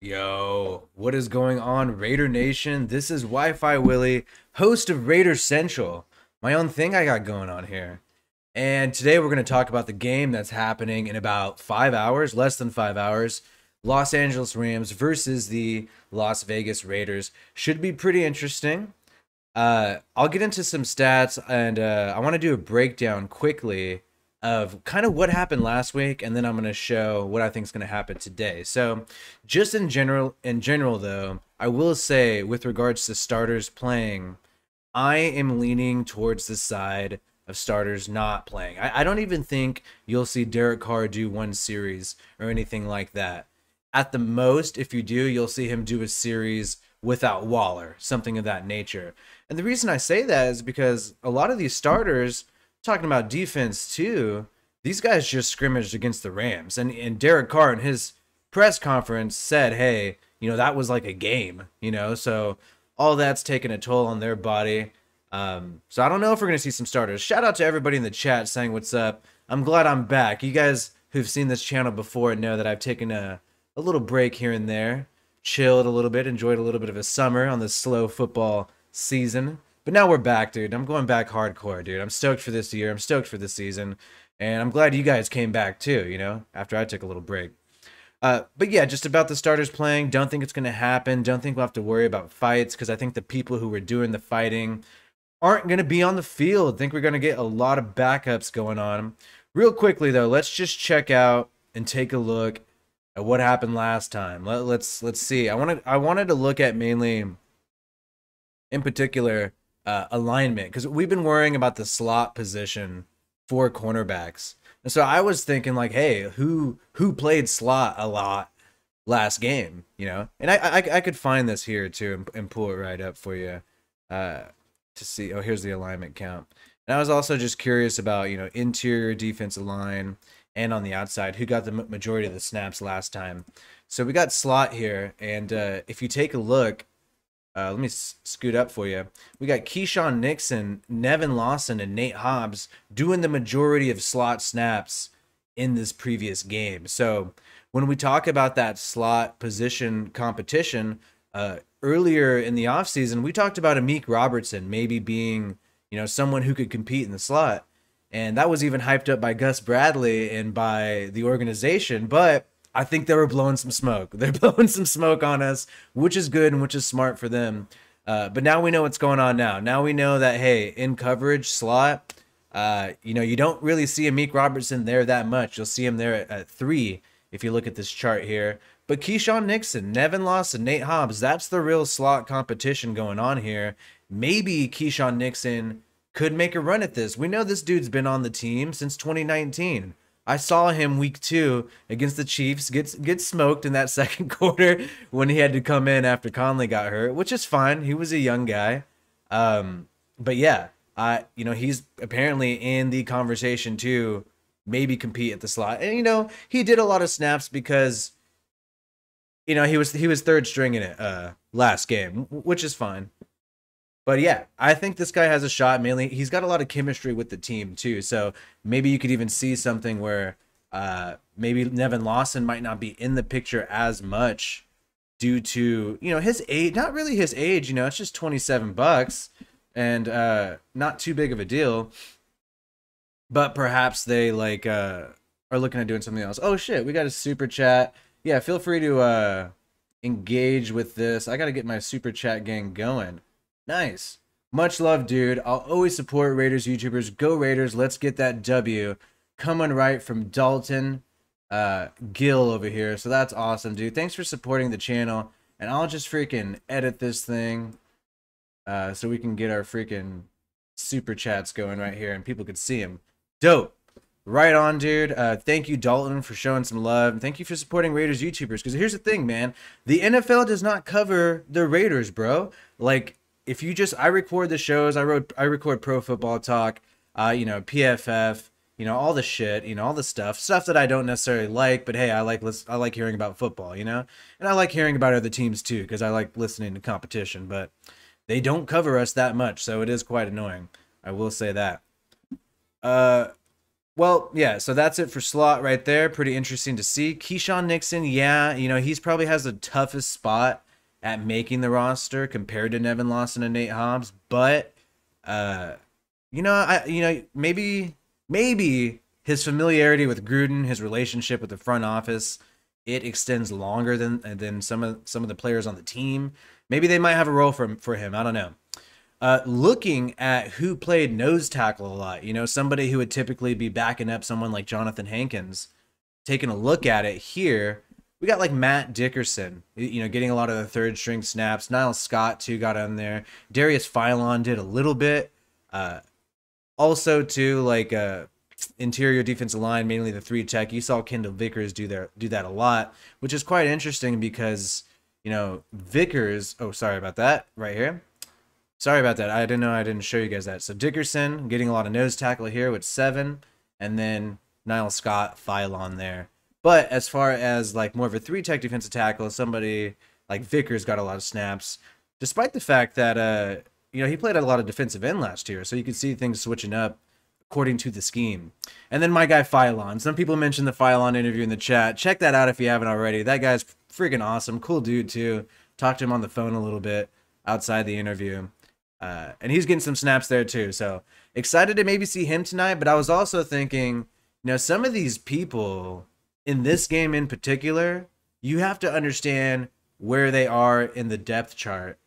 Yo, what is going on, Raider Nation? This is Wi-Fi Willie, host of Raider Central, my own thing I got going on here. And today we're going to talk about the game that's happening in about 5 hours, less than 5 hours. Los Angeles Rams versus the Las Vegas Raiders. Should be pretty interesting. I'll get into some stats and I want to do a breakdown quickly of kind of what happened last week, and then I'm going to show what I think is going to happen today. So, just in general though, I will say with regards to starters playing, I am leaning towards the side of starters not playing. I don't even think you'll see Derek Carr do one series or anything like that. At the most, if you do, you'll see him do a series without Waller, something of that nature. And the reason I say that is because a lot of these starters, talking about defense too, these guys just scrimmaged against the Rams. And Derek Carr in his press conference said, hey, that was like a game, so all that's taken a toll on their body. So I don't know if we're going to see some starters. Shout out to everybody in the chat saying what's up. I'm glad I'm back. You guys who've seen this channel before know that I've taken a little break here and there, chilled a little bit, enjoyed a little bit of a summer on this slow football season. But now we're back, dude. I'm going back hardcore, dude. I'm stoked for this year. I'm stoked for this season. And I'm glad you guys came back too, after I took a little break. But yeah, just about the starters playing. Don't think it's going to happen. Don't think we'll have to worry about fights because I think the people who were doing the fighting aren't going to be on the field. I think we're going to get a lot of backups going on. Real quickly, though, let's just check out and take a look at what happened last time. Let's see. I wanted to look at mainly, in particular, alignment, because we've been worrying about the slot position for cornerbacks. And so I was thinking like, hey, who played slot a lot last game, And I could find this here too and pull it right up for you to see. Oh, here's the alignment count. And I was also just curious about, interior defensive line and on the outside, who got the majority of the snaps last time. So we got slot here, and if you take a look, let me scoot up for you. We got Keyshawn Nixon, Nevin Lawson, and Nate Hobbs doing the majority of slot snaps in this previous game. So when we talk about that slot position competition, earlier in the offseason, we talked about Amik Robertson maybe being, someone who could compete in the slot. And that was even hyped up by Gus Bradley and by the organization. But I think they were blowing some smoke. They're blowing some smoke on us, which is good and which is smart for them. But now we know what's going on now. Now we know that, hey, in coverage, slot, you don't really see Amik Robertson there that much. You'll see him there at 3 if you look at this chart here. But Keyshawn Nixon, Nevin Lawson, Nate Hobbs, that's the real slot competition going on here. Maybe Keyshawn Nixon could make a run at this. We know this dude's been on the team since 2019. I saw him week 2 against the Chiefs get smoked in that second quarter when he had to come in after Conley got hurt, which is fine. He was a young guy. But yeah, he's apparently in the conversation to maybe compete at the slot. And, he did a lot of snaps because, he was third string in it last game, which is fine. But yeah, I think this guy has a shot. Mainly, he's got a lot of chemistry with the team too. So maybe you could even see something where maybe Nevin Lawson might not be in the picture as much due to his age. Not really his age. It's just $27 and not too big of a deal. But perhaps they are looking at doing something else. Oh shit, we got a super chat. Yeah, feel free to engage with this. I got to get my super chat gang going. Nice. Much love, dude. I'll always support Raiders YouTubers. Go Raiders. Let's get that W. Coming right from Dalton Gill over here. So that's awesome, dude. Thanks for supporting the channel. And I'll just freaking edit this thing so we can get our freaking super chats going right here and people could see them. Dope. Right on, dude. Thank you, Dalton, for showing some love. Thank you for supporting Raiders YouTubers. Because here's the thing, man. The NFL does not cover the Raiders, bro. Like, if you just, I record the shows, I record Pro Football Talk, PFF, all the shit, all the stuff that I don't necessarily like, but hey, I like hearing about football, and I like hearing about other teams too, because I like listening to competition, but they don't cover us that much, so it is quite annoying. I will say that. Well, yeah, so that's it for slot right there. Pretty interesting to see. Keyshawn Nixon, yeah, he's probably has the toughest spot at making the roster compared to Nevin Lawson and Nate Hobbs, but uh maybe his familiarity with Gruden, his relationship with the front office, it extends longer than some of the players on the team. Maybe they might have a role for him. I don't know. Looking at who played nose tackle a lot, somebody who would typically be backing up someone like Jonathan Hankins. Taking a look at it here, we got like Matt Dickerson, getting a lot of the third string snaps. Niles Scott too got on there. Darius Philon did a little bit. Also too, like interior defensive line, mainly the 3 tech. You saw Kendall Vickers do that a lot, which is quite interesting because Vickers. Oh, sorry about that. Right here. Sorry about that. I didn't know I didn't show you guys that. So Dickerson getting a lot of nose tackle here with 7, and then Niles Scott, Philon there. But as far as like more of a 3 tech defensive tackle, somebody like Vickers got a lot of snaps, despite the fact that he played a lot of defensive end last year, so you could see things switching up according to the scheme. And then my guy Philon. Some people mentioned the Philon interview in the chat. Check that out if you haven't already. That guy's freaking awesome. Cool dude too. Talked to him on the phone a little bit outside the interview. And he's getting some snaps there too. So excited to maybe see him tonight. But I was also thinking, some of these people in this game in particular, you have to understand where they are in the depth chart,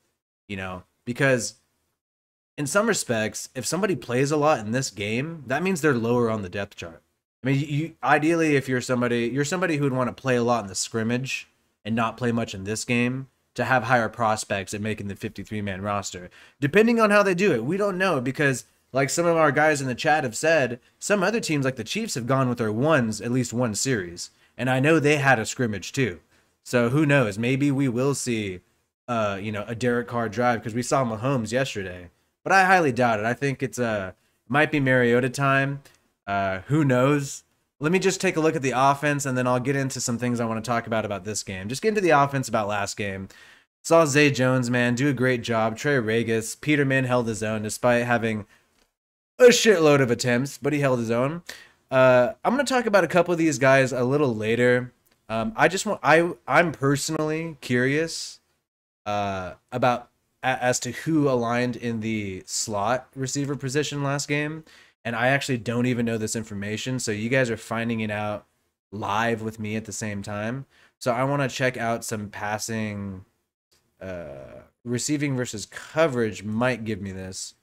because in some respects, if somebody plays a lot in this game, that means they're lower on the depth chart. I mean, you ideally, if you're somebody who would want to play a lot in the scrimmage and not play much in this game, to have higher prospects at making the 53-man roster. Depending on how they do it, we don't know, because like some of our guys in the chat have said, some other teams like the Chiefs have gone with their ones at least one series. And I know they had a scrimmage too. So who knows? Maybe we will see a Derek Carr drive, because we saw Mahomes yesterday. But I highly doubt it. I think it's might be Mariota time. Who knows? Let me just take a look at the offense, and then I'll get into some things I want to talk about this game. Just get into the offense about last game. Saw Zay Jones, man, do a great job. Trey Regis, Peterman held his own despite having a shitload of attempts, but he held his own. I'm going to talk about a couple of these guys a little later. I'm personally curious about as to who aligned in the slot receiver position last game. And I actually don't even know this information. So you guys are finding it out live with me at the same time. So I want to check out some passing, receiving versus coverage might give me this.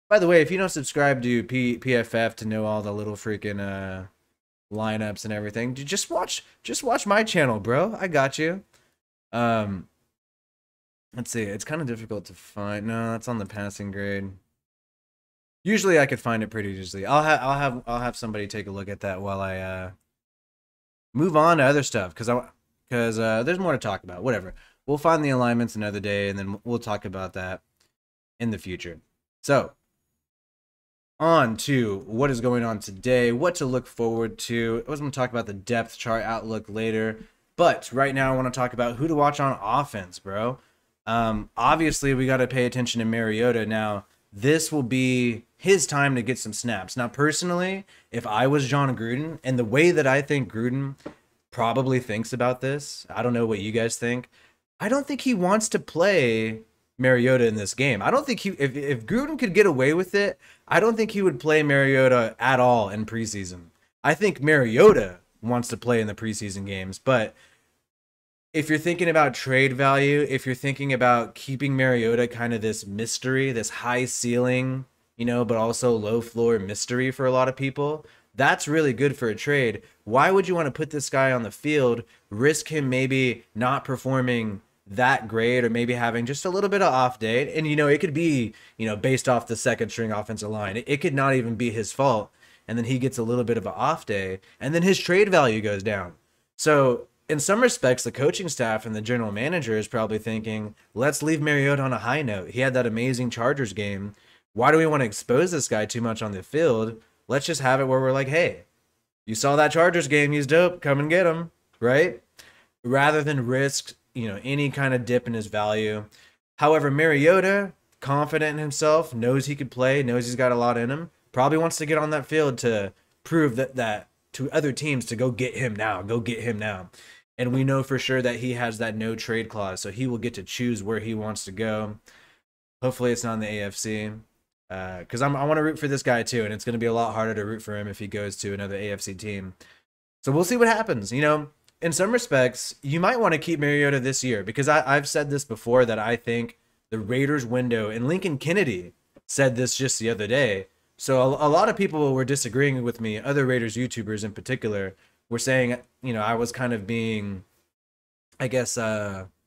By the way, if you don't subscribe to PFF to know all the little freaking lineups and everything, just watch my channel, bro. I got you. Let's see. It's kind of difficult to find. No, that's on the passing grade. Usually I could find it pretty easily. I'll have somebody take a look at that while I move on to other stuff, because there's more to talk about. Whatever. We'll find the alignments another day, and then we'll talk about that in the future. So, on to what is going on today, what to look forward to. I was going to talk about the depth chart outlook later, but right now I want to talk about who to watch on offense, bro. Obviously, we got to pay attention to Mariota now. This will be his time to get some snaps. Now, personally, if I was John Gruden, and the way that I think Gruden probably thinks about this, I don't know what you guys think. I don't think he wants to play Mariota in this game. I don't think if Gruden could get away with it, I don't think he would play Mariota at all in preseason. I think Mariota wants to play in the preseason games, but if you're thinking about trade value, if you're thinking about keeping Mariota kind of this mystery, this high ceiling, but also low floor mystery for a lot of people, that's really good for a trade. Why would you want to put this guy on the field, risk him maybe not performing that great, or maybe having just a little bit of off day? And, it could be, based off the second string offensive line. It could not even be his fault. And then he gets a little bit of an off day, and then his trade value goes down. So, in some respects, the coaching staff and the general manager is probably thinking, let's leave Mariota on a high note. He had that amazing Chargers game. Why do we want to expose this guy too much on the field? Let's just have it where we're like, hey, you saw that Chargers game, he's dope, come and get him, right? Rather than risk, any kind of dip in his value. However, Mariota, confident in himself, knows he could play, knows he's got a lot in him, probably wants to get on that field to prove that to other teams to go get him now, go get him now. And we know for sure that he has that no trade clause, so he will get to choose where he wants to go. Hopefully it's not in the AFC, because I want to root for this guy too, and it's going to be a lot harder to root for him if he goes to another AFC team. So we'll see what happens. You know, in some respects, you might want to keep Mariota this year, because I've said this before that I think the Raiders window, and Lincoln Kennedy said this just the other day. So a lot of people were disagreeing with me, other Raiders YouTubers in particular, were saying, you know, I was kind of being, I guess,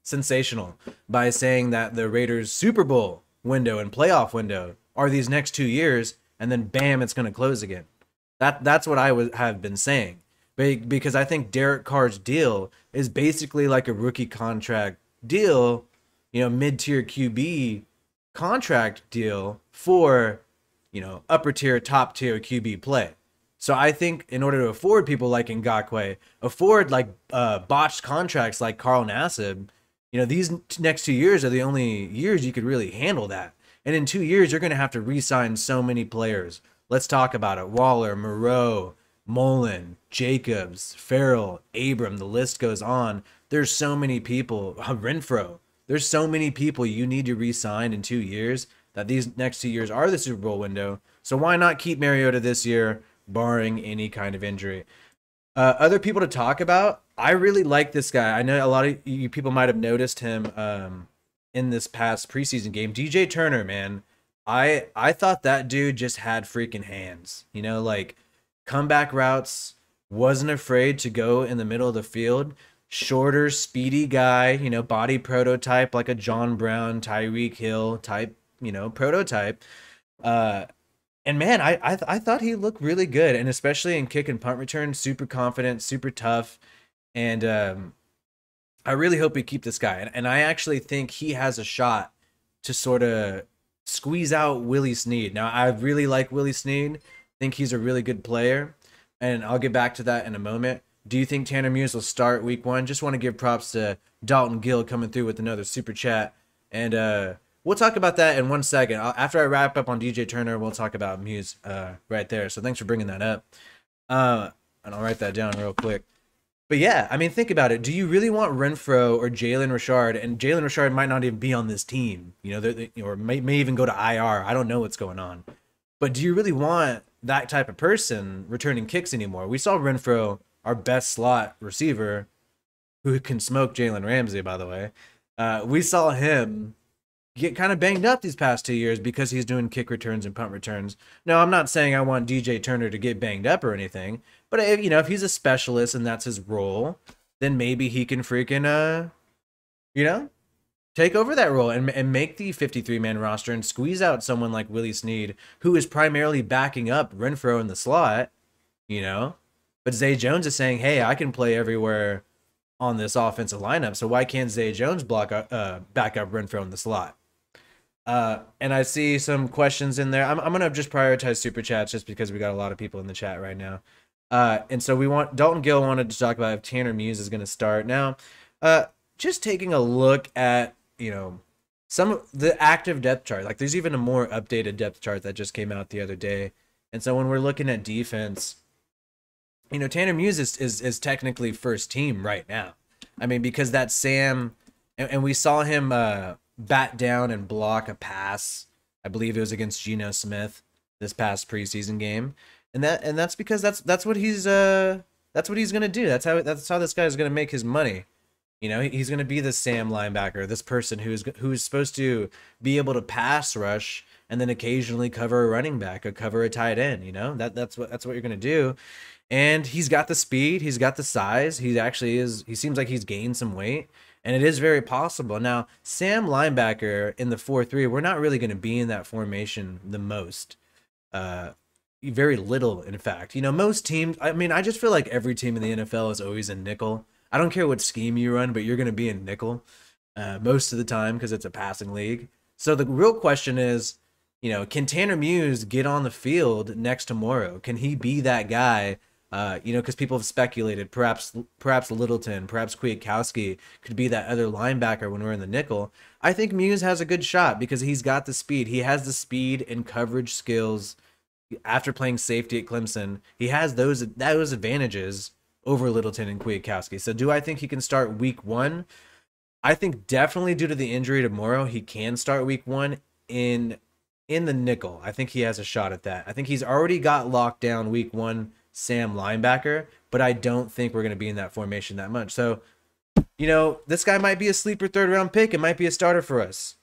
sensational by saying that the Raiders Super Bowl window and playoff window are these next 2 years, and then bam, it's going to close again. That's what I have been saying, because I think Derek Carr's deal is basically like a rookie contract deal, you know, mid-tier QB contract deal for, you know, upper tier, top tier QB play. So I think in order to afford people like Ngakoue, afford like botched contracts like Carl Nassib, you know, these next 2 years are the only years you could really handle that. And in 2 years, you're going to have to re-sign so many players. Let's talk about it. Waller, Moreau, Mullen, Jacobs, Farrell, Abram, the list goes on. There's so many people. Renfro. There's so many people you need to re-sign in 2 years that these next 2 years are the Super Bowl window. So why not keep Mariota this year, barring any kind of injury? Other people to talk about, I really like this guy. I know a lot of you people might have noticed him in this past preseason game. DJ Turner, man. I thought that dude just had freaking hands. You know, like comeback routes, wasn't afraid to go in the middle of the field. Shorter, speedy guy, you know, body prototype like a John Brown, Tyreek Hill type, you know, prototype. And man, I thought he looked really good, and especially in kick and punt return, super confident, super tough. And I really hope we keep this guy. And I actually think he has a shot to sort of squeeze out Willie Snead. Now, I really like Willie Snead. Think he's a really good player, and I'll get back to that in a moment. Do you think Tanner Muse will start week 1? Just want to give props to Dalton Gill coming through with another super chat. And we'll talk about that in 1 second. After I wrap up on DJ Turner, we'll talk about Muse right there. So thanks for bringing that up. And I'll write that down real quick. But yeah, I mean, think about it. Do you really want Renfro or Jalen Richard? And Jalen Richard might not even be on this team, you know, or may even go to IR. I don't know what's going on. But do you really want that type of person returning kicks anymore? We saw Renfro, our best slot receiver, who can smoke Jalen Ramsey, by the way. We saw him get kind of banged up these past 2 years because he's doing kick returns and punt returns. No, I'm not saying I want DJ Turner to get banged up or anything, but if, you know, if he's a specialist and that's his role, then maybe he can freaking, you know, take over that role and make the 53-man roster and squeeze out someone like Willie Snead, who is primarily backing up Renfro in the slot, you know. But Zay Jones is saying, hey, I can play everywhere on this offensive lineup, so why can't Zay Jones back up Renfro in the slot? And I see some questions in there. I'm going to just prioritize super chats just because we got a lot of people in the chat right now. And so Dalton Gill wanted to talk about if Tanner Muse is going to start. Now, just taking a look at, you know, some of the active depth chart. Like there's even a more updated depth chart that just came out the other day. And so when we're looking at defense, you know, Tanner Muse is technically first team right now. I mean, because that Sam, and we saw him bat down and block a pass. I believe it was against Geno Smith this past preseason game, and that's because that's what he's gonna do. That's how this guy is gonna make his money. You know, he's gonna be the Sam linebacker, this person who's supposed to be able to pass rush and then occasionally cover a running back or cover a tight end. You know, that's what you're gonna do. And he's got the speed, he's got the size. He seems like he's gained some weight. And it is very possible. Now, Sam linebacker in the 4-3, we're not really going to be in that formation the most. Very little, in fact. You know, most teams, I mean, I just feel like every team in the NFL is always in nickel. I don't care what scheme you run, but you're going to be in nickel most of the time because it's a passing league. So the real question is, you know, can Tanner Muse get on the field next to Morrow? Can he be that guy? You know, because people have speculated perhaps Littleton, perhaps Kwiatkowski could be that other linebacker when we're in the nickel. I think Muse has a good shot because he's got the speed. He has the speed and coverage skills, after playing safety at Clemson, he has those advantages over Littleton and Kwiatkowski. So do I think he can start week 1? I think definitely due to the injury to Morrow, he can start week 1 in the nickel. I think he has a shot at that. I think he's already got locked down week 1 Sam linebacker, but I don't think we're going to be in that formation that much. So, this guy might be a sleeper 3rd round pick. It might be a starter for us.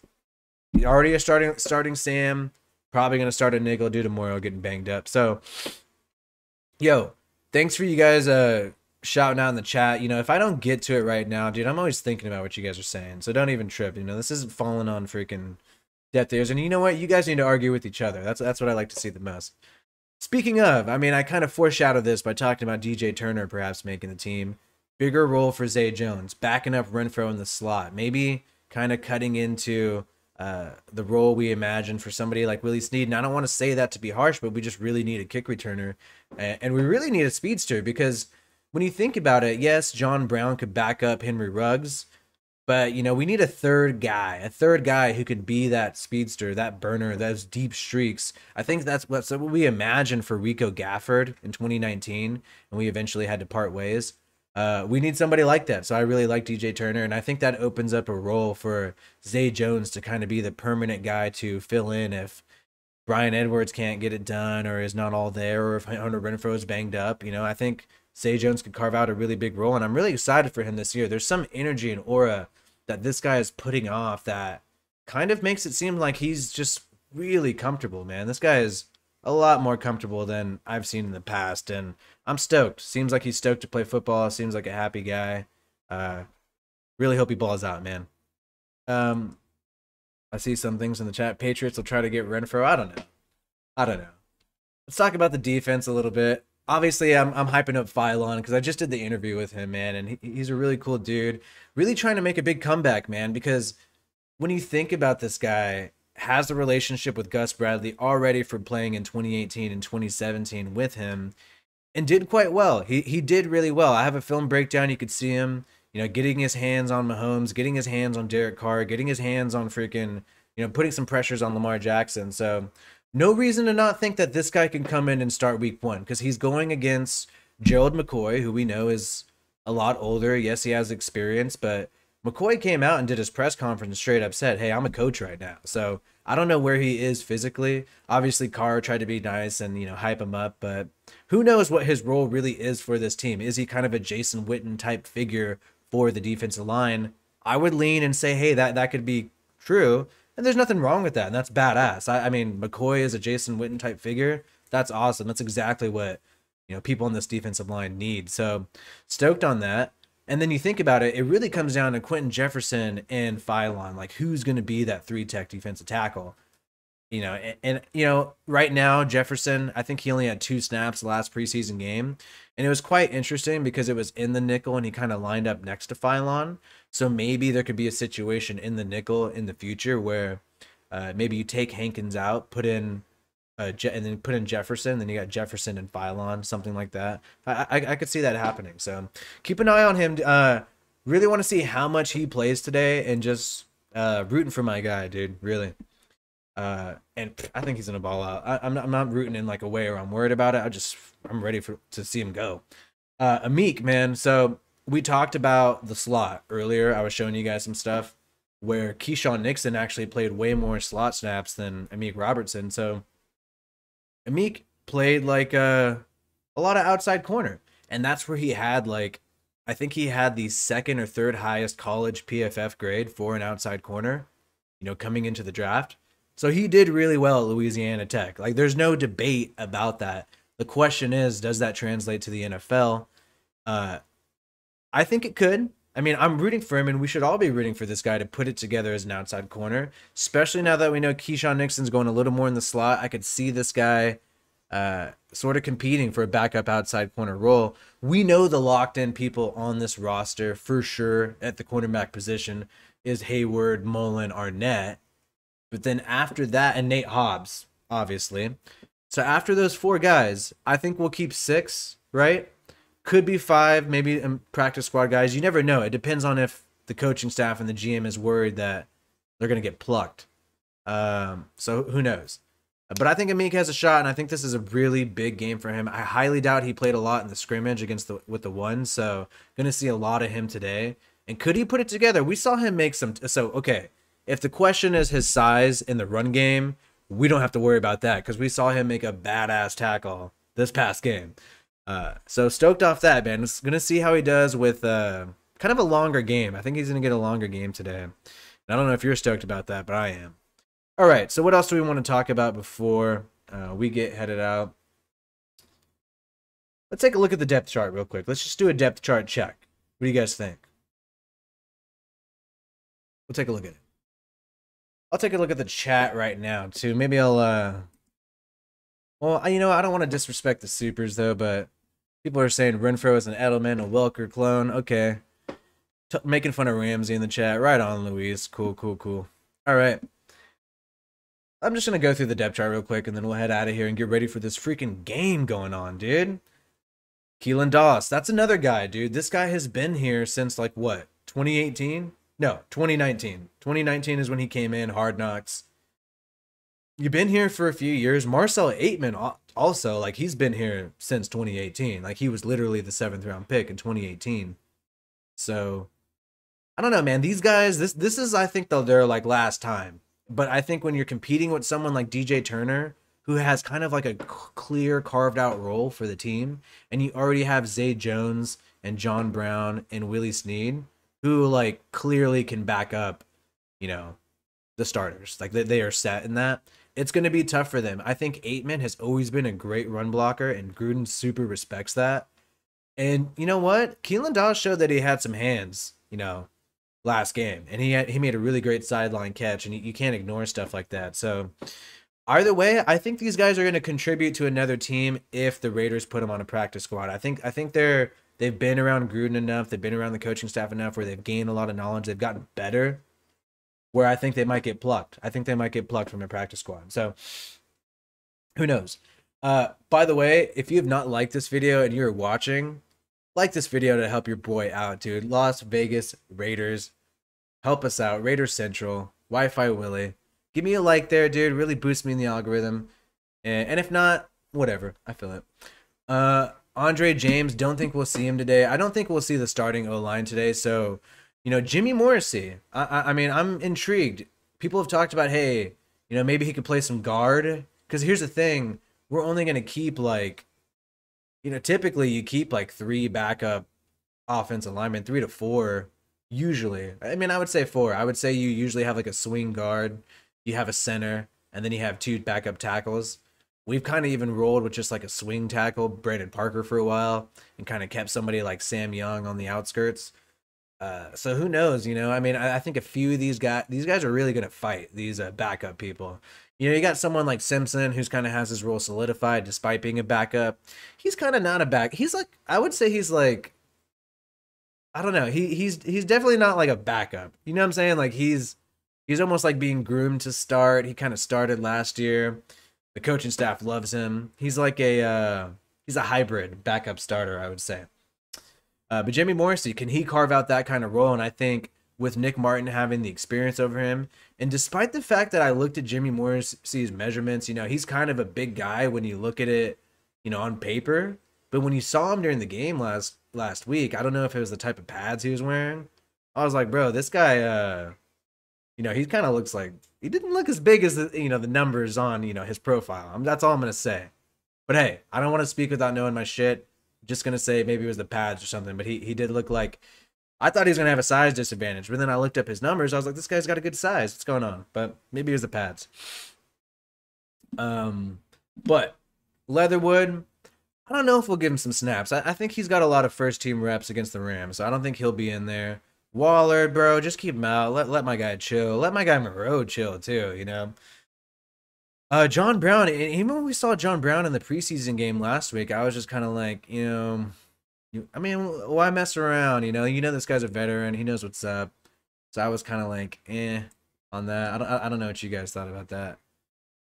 He's already a starting Sam, probably going to start a nickel due to Morrow getting banged up. So, thanks for you guys shouting out in the chat. If I don't get to it right now, dude, I'm always thinking about what you guys are saying. So don't even trip. This isn't falling on freaking deaf ears. And you know what? You guys need to argue with each other. That's what I like to see the most. Speaking of, I kind of foreshadowed this by talking about DJ Turner perhaps making the team. Bigger role for Zay Jones, backing up Renfrow in the slot. Maybe kind of cutting into the role we imagine for somebody like Willie Snead. And I don't want to say that to be harsh, but we just really need a kick returner. And we really need a speedster because when you think about it, yes, John Brown could back up Henry Ruggs, but, we need a third guy who could be that speedster, that burner, those deep streaks. I think that's what we imagined for Rico Gafford in 2019, and we eventually had to part ways. We need somebody like that. So I really like DJ Turner, and I think that opens up a role for Zay Jones to kind of be the permanent guy to fill in if Brian Edwards can't get it done or is not all there, or if Hunter Renfrow is banged up. I think Zay Jones could carve out a really big role, and I'm really excited for him this year. There's some energy and aura that this guy is putting off that kind of makes it seem like he's just really comfortable, man. This guy is a lot more comfortable than I've seen in the past, and I'm stoked. Seems like he's stoked to play football. Seems like a happy guy. Really hope he balls out, man. I see some things in the chat. Patriots will try to get Renfrow. I don't know. Let's talk about the defense a little bit. Obviously, I'm hyping up Phylon because I just did the interview with him, man, and he's a really cool dude. Really trying to make a big comeback, man, because when you think about this guy, has a relationship with Gus Bradley already from playing in 2018 and 2017 with him, and did quite well. He did really well. I have a film breakdown. You could see him, getting his hands on Mahomes, getting his hands on Derek Carr, getting his hands on freaking, putting some pressures on Lamar Jackson. So no reason to not think that this guy can come in and start week 1 because he's going against Gerald McCoy, who we know is a lot older. Yes, he has experience, but McCoy came out and did his press conference straight up said, hey, I'm a coach right now. So I don't know where he is physically. Obviously, Carr tried to be nice and, hype him up, but who knows what his role really is for this team. Is he kind of a Jason Witten type figure for the defensive line? I would lean and say, hey, that could be true. And there's nothing wrong with that, and that's badass. I mean, McCoy is a Jason Witten type figure. That's awesome. That's exactly what people on this defensive line need. So stoked on that. And then you think about it, it really comes down to Quentin Jefferson and Phylon. Like, who's going to be that 3-tech defensive tackle? Right now, Jefferson, I think he only had 2 snaps last preseason game. And it was quite interesting because it was in the nickel and he kind of lined up next to Phylon. So maybe there could be a situation in the nickel in the future where maybe you take Hankins out, put in and then put in Jefferson, then you got Jefferson and Phylon, something like that. I could see that happening. So keep an eye on him. Really want to see how much he plays today and just rooting for my guy, dude. Really. And I think he's gonna ball out. I'm not rooting in like a way where I'm worried about it. I'm ready to see him go. Amik, man. So we talked about the slot earlier. I was showing you guys some stuff where Keyshawn Nixon actually played way more slot snaps than Amik Robertson. So Amik played like a lot of outside corner, and that's where he had I think he had the 2nd or 3rd highest college PFF grade for an outside corner, coming into the draft. So he did really well at Louisiana Tech. Like, there's no debate about that. The question is, does that translate to the NFL? I think it could. I mean, I'm rooting for him, and we should all be rooting for this guy to put it together as an outside corner, especially now that we know Keyshawn Nixon's going a little more in the slot. I could see this guy sort of competing for a backup outside corner role. We know the locked-in people on this roster for sure at the cornerback position is Hayward, Mullen, Arnett. But then after that, and Nate Hobbs, obviously. So after those 4 guys, I think we'll keep 6, right? Could be 5, maybe practice squad guys. You never know. It depends on if the coaching staff and the GM is worried that they're going to get plucked. So who knows? But I think Amik has a shot, and I think this is a really big game for him. I highly doubt he played a lot in the scrimmage with the one, so gonna see a lot of him today. And could he put it together? We saw him make some. So okay, if the question is his size in the run game, we don't have to worry about that because we saw him make a badass tackle this past game. So stoked off that, man. It's gonna see how he does with kind of a longer game. I think he's gonna get a longer game today. And I don't know if you're stoked about that, but I am. All right, so what else do we want to talk about before we get headed out? Let's take a look at the depth chart real quick. Let's just do a depth chart check. What do you guys think? We'll take a look at it. I'll take a look at the chat right now, too. Maybe I'll, well, you know, I don't want to disrespect the supers, though, but people are saying Renfro is an Edelman, a Welker clone. Okay. Making fun of Ramsey in the chat. Right on, Luis. Cool, cool, cool. All right. I'm just going to go through the depth chart real quick, and then we'll head out of here and get ready for this freaking game going on, dude. Keelan Doss. That's another guy, dude. This guy has been here since, like, what, 2018? No, 2019. 2019 is when he came in, Hard Knocks. You've been here for a few years. Marcel Aitman also, like, he's been here since 2018. Like, he was literally the 7th-round pick in 2018. So, I don't know, man. These guys, this is, I think, their, like, last time. But I think when you're competing with someone like DJ Turner, who has kind of like a clear carved out role for the team, and you already have Zay Jones and John Brown and Willie Snead, who like clearly can back up, you know, the starters. Like they are set in that. It's going to be tough for them. I think Aitman has always been a great run blocker, and Gruden super respects that. And you know what? Keelan Doss showed that he had some hands, you know, last game, and he made a really great sideline catch, and you can't ignore stuff like that. So either way, I think these guys are going to contribute to another team if the Raiders put them on a practice squad. I think they've been around Gruden enough, they've been around the coaching staff enough where they've gained a lot of knowledge, they've gotten better, where I think they might get plucked. I think they might get plucked from a practice squad. So who knows? By the way, if you have not liked this video and you're watching, like this video to help your boy out, dude. Las Vegas Raiders. Help us out. Raiders Central. Wi-Fi Willie. Give me a like there, dude. Really boost me in the algorithm. And if not, whatever. I feel it. Andre James, don't think we'll see him today. I don't think we'll see the starting O-line today. So, you know, Jimmy Morrissey. I mean, I'm intrigued. People have talked about, hey, you know, maybe he could play some guard. Because here's the thing. We're only going to keep, like, you know, typically you keep like 3 backup offensive linemen, 3 to 4, usually. I mean, I would say 4. I would say you usually have like a swing guard, you have a center, and then you have 2 backup tackles. We've kind of even rolled with just like a swing tackle, Brandon Parker, for a while, and kind of kept somebody like Sam Young on the outskirts. So who knows, you know? I mean, I think a few of these guys are really going to fight, these backup people. You know, you got someone like Simpson who's kind of has his role solidified despite being a backup. He's kind of not a back. He's like, I would say he's like, I don't know. He's definitely not like a backup. You know what I'm saying? Like he's almost like being groomed to start. He kind of started last year. The coaching staff loves him. He's like he's a hybrid backup starter, I would say. But Jimmy Morrissey, can he carve out that kind of role? And I think with Nick Martin having the experience over him, and despite the fact that I looked at Jimmy Morrissey's measurements, you know, he's kind of a big guy when you look at it, you know, on paper. But when you saw him during the game last week, I don't know if it was the type of pads he was wearing. I was like, bro, this guy, you know, he kind of looks like, he didn't look as big as the, you know, the numbers on, you know, his profile. That's all I'm going to say. But hey, I don't want to speak without knowing my shit. Just going to say maybe it was the pads or something, but he did look like, I thought he was going to have a size disadvantage, but then I looked up his numbers. I was like, this guy's got a good size. What's going on? But maybe it was the pads. But Leatherwood, I don't know if we'll give him some snaps. I think he's got a lot of first-team reps against the Rams, so I don't think he'll be in there. Waller, bro, just keep him out. Let my guy chill. Let my guy Moreau chill, too, you know? John Brown, even when we saw John Brown in the preseason game last week, I was just kind of like, you know, I mean, why mess around? You know this guy's a veteran. He knows what's up. So I was kind of like, on that. I don't know what you guys thought about that.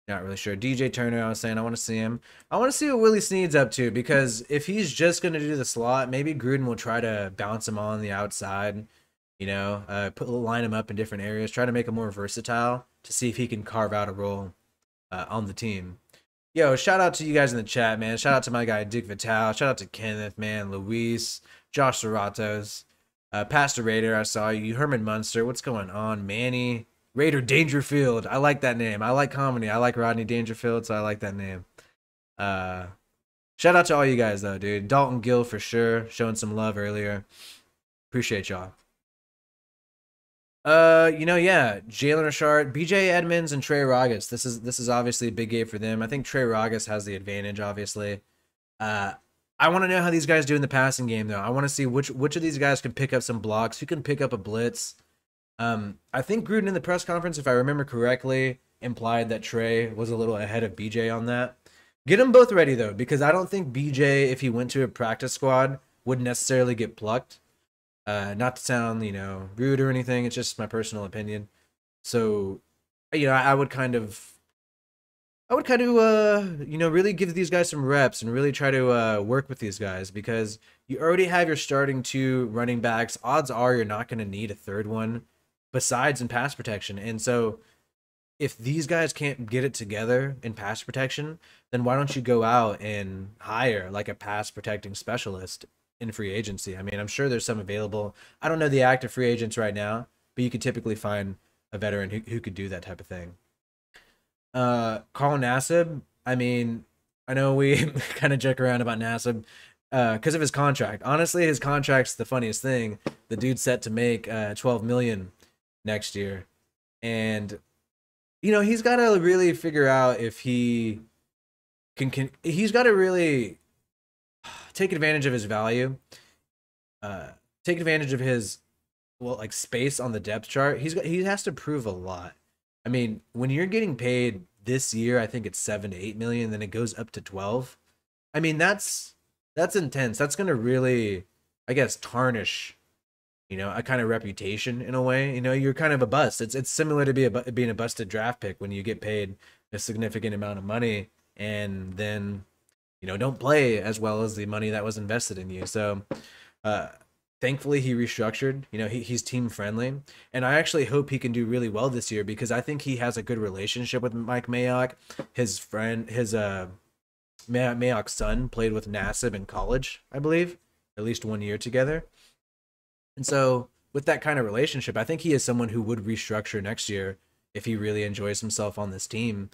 Not really sure. DJ Turner, I was saying I want to see him. I want to see what Willie Snead's up to, because if he's just going to do the slot, maybe Gruden will try to bounce him on the outside, you know, line him up in different areas, try to make him more versatile to see if he can carve out a role. on the team. Yo, shout out to you guys in the chat, man. Shout out to my guy Dick Vital. Shout out to Kenneth, man. Luis, Josh Serratos, Pastor Raider. I saw you. Herman Munster. What's going on, Manny? Raider Dangerfield. I like that name. I like comedy. I like Rodney Dangerfield, so I like that name. Shout out to all you guys though, dude. Dalton Gill for sure, showing some love earlier. Appreciate y'all. Yeah, Jalen Richard, BJ Edmonds, and Trey Ragas. This is obviously a big game for them. I think Trey Ragas has the advantage, obviously. I want to know how these guys do in the passing game, though. I want to see which of these guys can pick up some blocks, who can pick up a blitz. I think Gruden in the press conference, if I remember correctly, implied that Trey was a little ahead of BJ on that. Get them both ready, though, because I don't think BJ, if he went to a practice squad, would necessarily get plucked. Not to sound, rude or anything. It's just my personal opinion. So, I would kind of, really give these guys some reps and really try to work with these guys because you already have your starting 2 running backs. Odds are you're not going to need a third one besides in pass protection. And so if these guys can't get it together in pass protection, then why don't you go out and hire like a pass protecting specialist in free agency? I mean, I'm sure there's some available. I don't know the active free agents right now, but you could typically find a veteran who could do that type of thing. Carl Nassib, I mean, I know we kind of joke around about Nassib because of his contract. Honestly, his contract's the funniest thing. The dude's set to make $12 million next year. And, he's got to really figure out if he he's got to really take advantage of his value, take advantage of his space on the depth chart. He has to prove a lot. I mean, when you're getting paid this year, I think it's 7 to 8 million, then it goes up to 12. I mean, that's intense. That's gonna really, I guess, tarnish, a kind of reputation in a way. You're kind of a bust. It's similar to being a busted draft pick when you get paid a significant amount of money and then don't play as well as the money that was invested in you. So thankfully he restructured. He's team friendly, and I actually hope he can do really well this year because I think he has a good relationship with Mike Mayock. His Mayock's son played with Nassib in college, I believe, at least 1 year together. And so with that kind of relationship, I think he is someone who would restructure next year if he really enjoys himself on this team.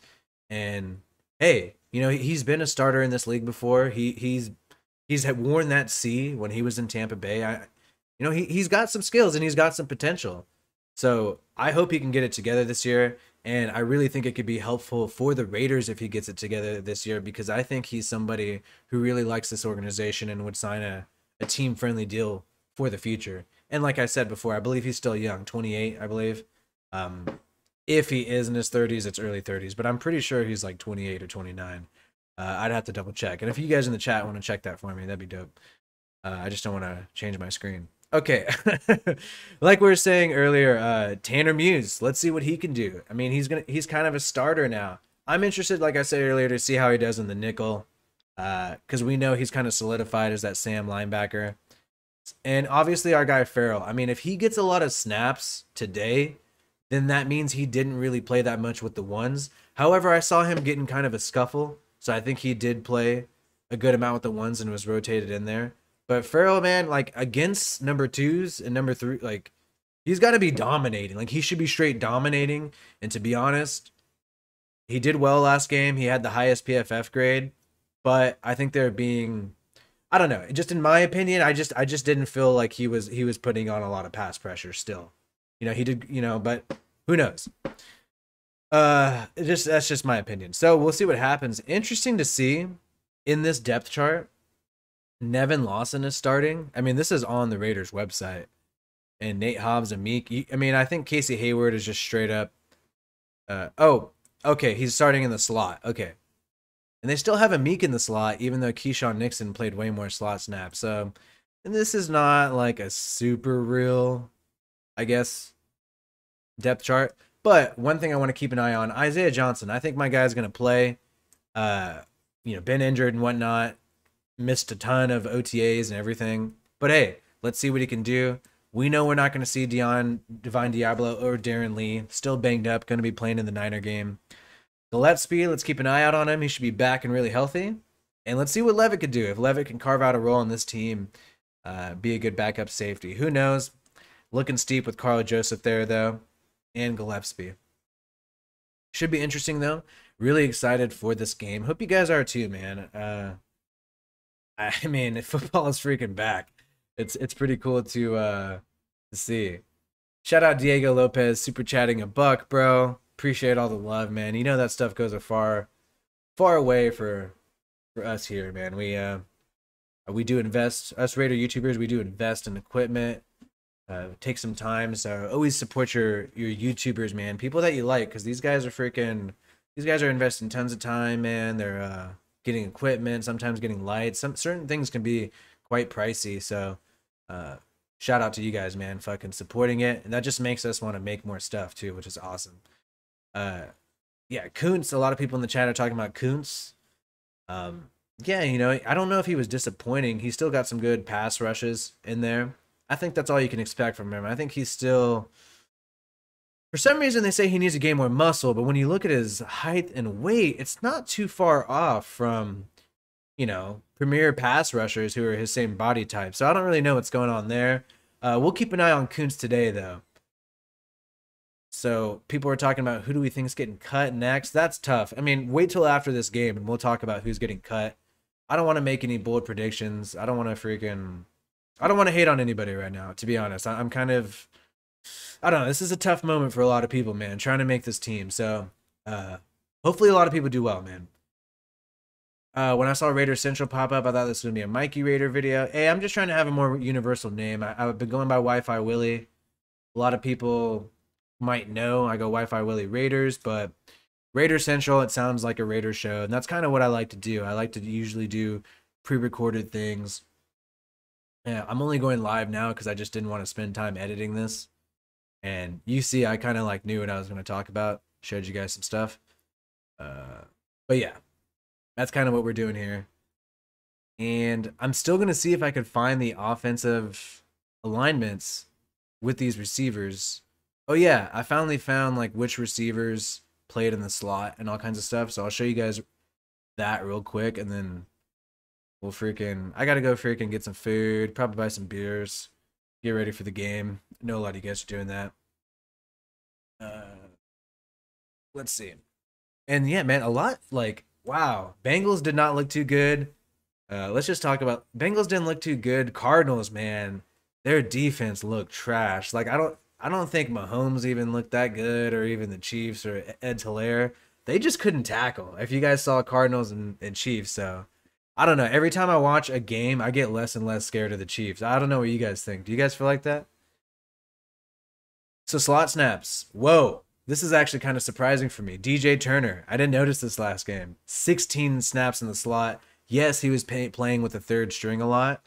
And hey, he's been a starter in this league before. He's had worn that C when he was in Tampa Bay. He's got some skills and he's got some potential. So I hope he can get it together this year. And I really think it could be helpful for the Raiders if he gets it together this year, because I think he's somebody who really likes this organization and would sign a team-friendly deal for the future. And like I said before, I believe he's still young, 28, I believe. If he is in his 30s, it's early 30s, but I'm pretty sure he's like 28 or 29. I'd have to double check. And if you guys in the chat want to check that for me, that'd be dope. I just don't want to change my screen. Okay. Like we were saying earlier, Tanner Muse, let's see what he can do. I mean, he's kind of a starter now. I'm interested, like I said earlier, to see how he does in the nickel. Because we know he's kind of solidified as that Sam linebacker. And obviously our guy Farrell. I mean, if he gets a lot of snaps today, then that means he didn't really play that much with the ones. However, I saw him getting kind of a scuffle. So I think he did play a good amount with the ones and was rotated in there. But Farrell, man, like against number 2s and number 3, like he's got to be dominating. Like he should be straight dominating. And to be honest, he did well last game. He had the highest PFF grade. But I think they're being, I don't know. Just in my opinion, I just didn't feel like he was putting on a lot of pass pressure still. He did, but who knows? That's just my opinion. So we'll see what happens. Interesting to see in this depth chart. Nevin Lawson is starting. I mean, this is on the Raiders website, and Nate Hobbs and Meek. I mean, I think Casey Hayward is just straight up. Oh, okay, he's starting in the slot. Okay, and they still have a Meek in the slot, even though Keyshawn Nixon played way more slot snaps. So, and this is not like a super real, I guess, depth chart. But one thing I want to keep an eye on, Isaiah Johnson. I think my guy's going to play. Been injured and whatnot. Missed a ton of OTAs and everything. But hey, let's see what he can do. We know we're not going to see Divine Diablo or Darren Lee. Still banged up. Going to be playing in the Niner game. Gillespie, let's keep an eye out on him. He should be back and really healthy. And let's see what Levitt could do. If Levitt can carve out a role in this team, be a good backup safety. Who knows? Looking steep with Carl Joseph there, though, and Gillespie. Should be interesting, though. Really excited for this game. Hope you guys are too, man. I mean, football is freaking back. It's pretty cool to see. Shout out Diego Lopez, super chatting $1, bro. Appreciate all the love, man. You know that stuff goes a far away for us here, man. We do invest, us Raider YouTubers, we do invest in equipment. Take some time, so always support your YouTubers, man. People that you like, because these guys are investing tons of time, man. They're getting equipment, sometimes getting lights. Some certain things can be quite pricey, so shout out to you guys, man, fucking supporting it. And that just makes us want to make more stuff too, which is awesome. Yeah, Kuntz, a lot of people in the chat are talking about Kuntz. Yeah, you know, I don't know if he was disappointing. He still got some good pass rushes in there. I think that's all you can expect from him. I think he's still, for some reason they say he needs to gain more muscle, but when you look at his height and weight, it's not too far off from, you know, premier pass rushers who are his same body type. So I don't really know what's going on there. We'll keep an eye on Kuntz today, though. So people are talking about who do we think is getting cut next. That's tough. I mean, wait till after this game and we'll talk about who's getting cut. I don't want to make any bold predictions. I don't want to hate on anybody right now, to be honest. I'm kind of, I don't know. This is a tough moment for a lot of people, man, trying to make this team. So hopefully a lot of people do well, man. When I saw Raider Central pop up, I thought this was going to be a Mikey Raider video. Hey, I'm just trying to have a more universal name. I've been going by Wi-Fi Willie. A lot of people might know I go Wi-Fi Willie Raiders, but Raider Central, it sounds like a Raider show, and that's kind of what I like to do. I like to usually do pre-recorded things. Yeah, I'm only going live now because I just didn't want to spend time editing this. And you see, I kind of like knew what I was going to talk about. Showed you guys some stuff. But yeah, that's kind of what we're doing here. And I'm still going to see if I could find the offensive alignments with these receivers. Oh yeah, I finally found like which receivers played in the slot and all kinds of stuff. So I'll show you guys that real quick, and then we'll I gotta go freaking get some food, probably buy some beers, get ready for the game. I know a lot of you guys are doing that. Let's see. And yeah, man, a lot like, wow, Bengals did not look too good. Let's just talk about Bengals didn't look too good. Cardinals, man, their defense looked trash. Like I don't think Mahomes even looked that good, or even the Chiefs or Ed Hilaire. They just couldn't tackle. If you guys saw Cardinals and Chiefs, so I don't know. Every time I watch a game, I get less and less scared of the Chiefs. I don't know what you guys think. Do you guys feel like that? So slot snaps. Whoa. This is actually kind of surprising for me. DJ Turner. I didn't notice this last game. 16 snaps in the slot. Yes, he was playing with the third string a lot.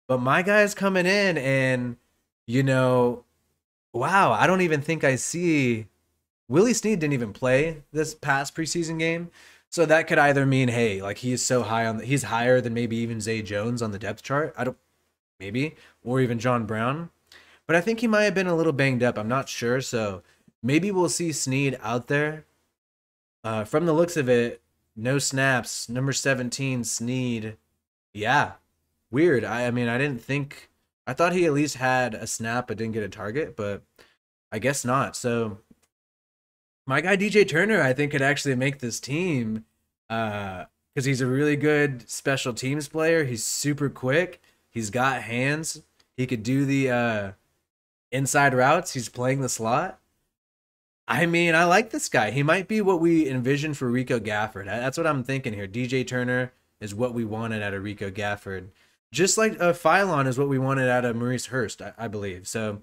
But my guy's coming in and, you know, wow, I don't even think I see. Willie Snead didn't even play this past preseason game. So that could either mean, hey, like he's so high on he's higher than maybe even Zay Jones on the depth chart. Maybe, or even John Brown. But I think he might have been a little banged up. I'm not sure. So maybe we'll see Snead out there. From the looks of it, no snaps. Number 17, Snead. Yeah, weird. I mean, I didn't think. I thought he at least had a snap but didn't get a target, but I guess not. So my guy DJ Turner, I think, could actually make this team because he's a really good special teams player. He's super quick. He's got hands. He could do the inside routes. He's playing the slot. I mean, I like this guy. He might be what we envisioned for Rico Gafford. That's what I'm thinking here. DJ Turner is what we wanted out of Rico Gafford. Just like Phylon is what we wanted out of Maurice Hurst, I believe. So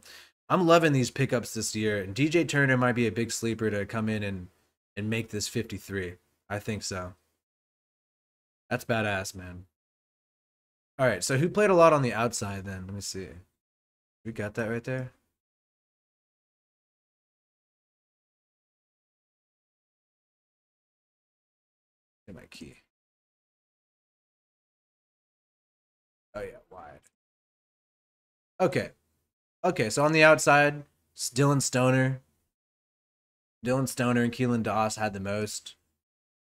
I'm loving these pickups this year. And DJ Turner might be a big sleeper to come in and make this 53. I think so. That's badass, man. All right, so who played a lot on the outside then? Let me see. We got that right there. Get my key. Oh yeah, wide. Okay. Okay, so on the outside, it's Dylan Stoner. Dylan Stoner and Keelan Doss had the most.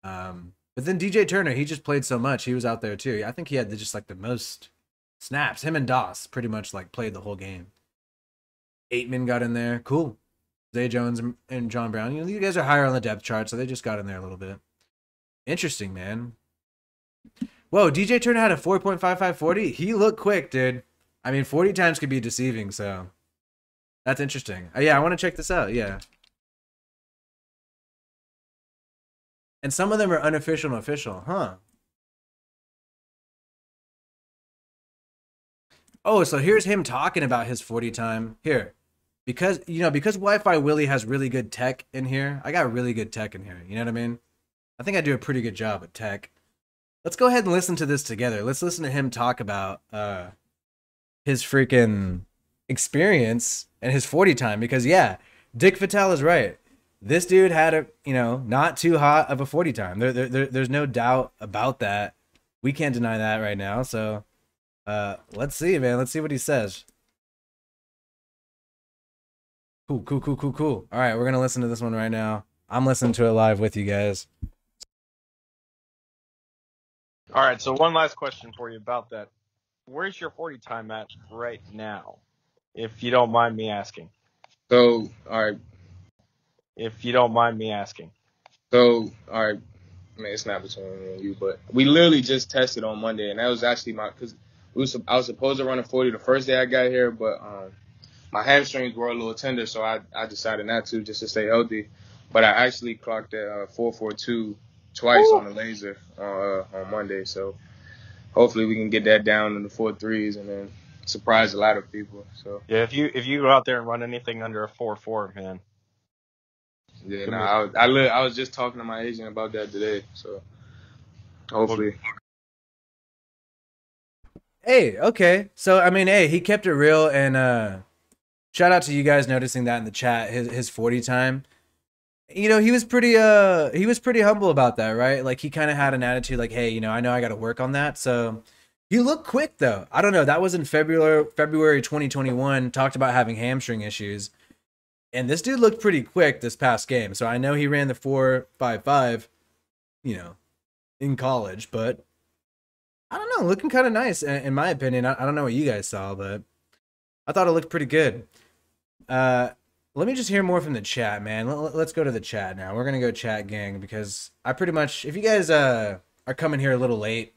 But then DJ Turner, he just played so much. He was out there too. I think he had just like the most snaps. Him and Doss pretty much like played the whole game. Aitman got in there. Cool. Zay Jones and John Brown. You know, you guys are higher on the depth chart, so they just got in there a little bit. Interesting, man. Whoa, DJ Turner had a 4.55 40. He looked quick, dude. I mean, 40 times could be deceiving, so that's interesting. Yeah, I want to check this out. Yeah. And some of them are unofficial and official, huh? Oh, so here's him talking about his 40 time. Here. Because Wi-Fi Willie has really good tech in here. I got really good tech in here. You know what I mean? I think I do a pretty good job at tech. Let's go ahead and listen to this together. Let's listen to him talk about his freaking experience and his 40 time. Because, yeah, Dick Vitale is right. This dude had a, not too hot of a 40 time. There's no doubt about that. We can't deny that right now. So, let's see, man. Let's see what he says. Cool. All right, we're going to listen to this one right now. I'm listening to it live with you guys. All right, so one last question for you about that. Where's your 40 time at right now, if you don't mind me asking? So, all right. If you don't mind me asking. So, all right. I mean, it's not between me and you, but we literally just tested on Monday, and that was actually because I was supposed to run a 40 the first day I got here, but my hamstrings were a little tender, so I decided not to, just to stay healthy. But I actually clocked at 4.42 twice on the laser on Monday, so hopefully we can get that down in the 4.3s and then surprise a lot of people. So yeah, if you go out there and run anything under a 4.4, man. Yeah, I was just talking to my agent about that today, so hopefully. Hey, okay. So I mean, hey, he kept it real, and shout out to you guys noticing that in the chat. His 40 time. He was pretty humble about that, right? Like he kind of had an attitude like, hey, I know I got to work on that. So he looked quick though. I don't know. That was in February 2021. Talked about having hamstring issues. And this dude looked pretty quick this past game. So I know he ran the 4.55, in college, but I don't know, looking kind of nice in my opinion. I don't know what you guys saw, but I thought it looked pretty good. Let me just hear more from the chat, man. Let's go to the chat now. We're going to go chat gang because I pretty much, if you guys are coming here a little late,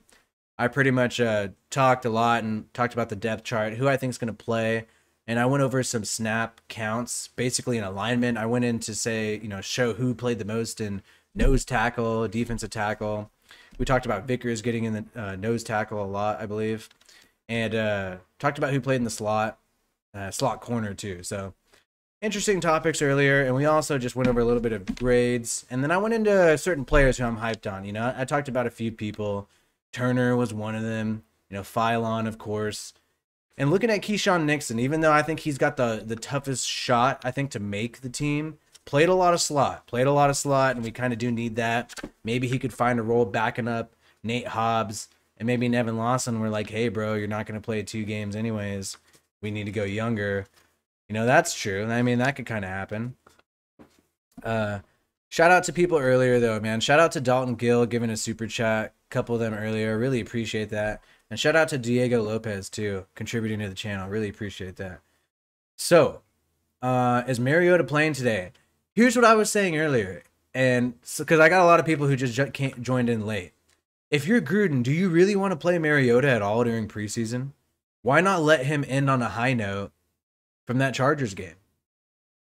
I pretty much talked a lot and talked about the depth chart, who I think is going to play. And I went over some snap counts, basically in alignment. I went in to say, show who played the most in nose tackle, defensive tackle. We talked about Vickers getting in the nose tackle a lot, I believe. And talked about who played in the slot corner too. So interesting topics earlier. And we also just went over a little bit of grades. And then I went into certain players who I'm hyped on. I talked about a few people. Turner was one of them. Phylon, of course. And looking at Keyshawn Nixon, even though I think he's got the toughest shot, I think, to make the team, played a lot of slot, and we kind of do need that. Maybe he could find a role backing up Nate Hobbs, and maybe Nevin Lawson. We're like, hey, bro, you're not going to play 2 games anyways. We need to go younger. That's true. I mean, that could kind of happen. Shout out to people earlier, though, man. Shout out to Dalton Gill giving a super chat. A couple of them earlier. Really appreciate that. And shout out to Diego Lopez, too, contributing to the channel. Really appreciate that. So, is Mariota playing today? Here's what I was saying earlier. And because I got a lot of people who just joined in late. If you're Gruden, do you really want to play Mariota at all during preseason? Why not let him end on a high note from that Chargers game?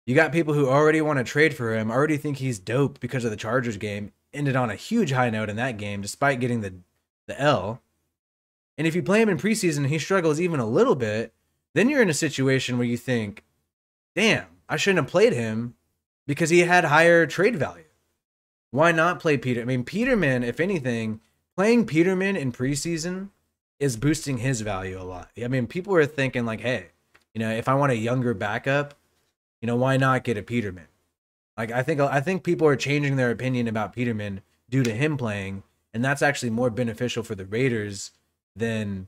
You got people who already want to trade for him, already think he's dope because of the Chargers game, ended on a huge high note in that game despite getting the L. And if you play him in preseason and he struggles even a little bit, then you're in a situation where you think, damn, I shouldn't have played him because he had higher trade value. Why not play Peter? I mean, Peterman, if anything, playing Peterman in preseason is boosting his value a lot. I mean, people are thinking like, hey, if I want a younger backup, why not get a Peterman? Like, I think people are changing their opinion about Peterman due to him playing, and that's actually more beneficial for the Raiders than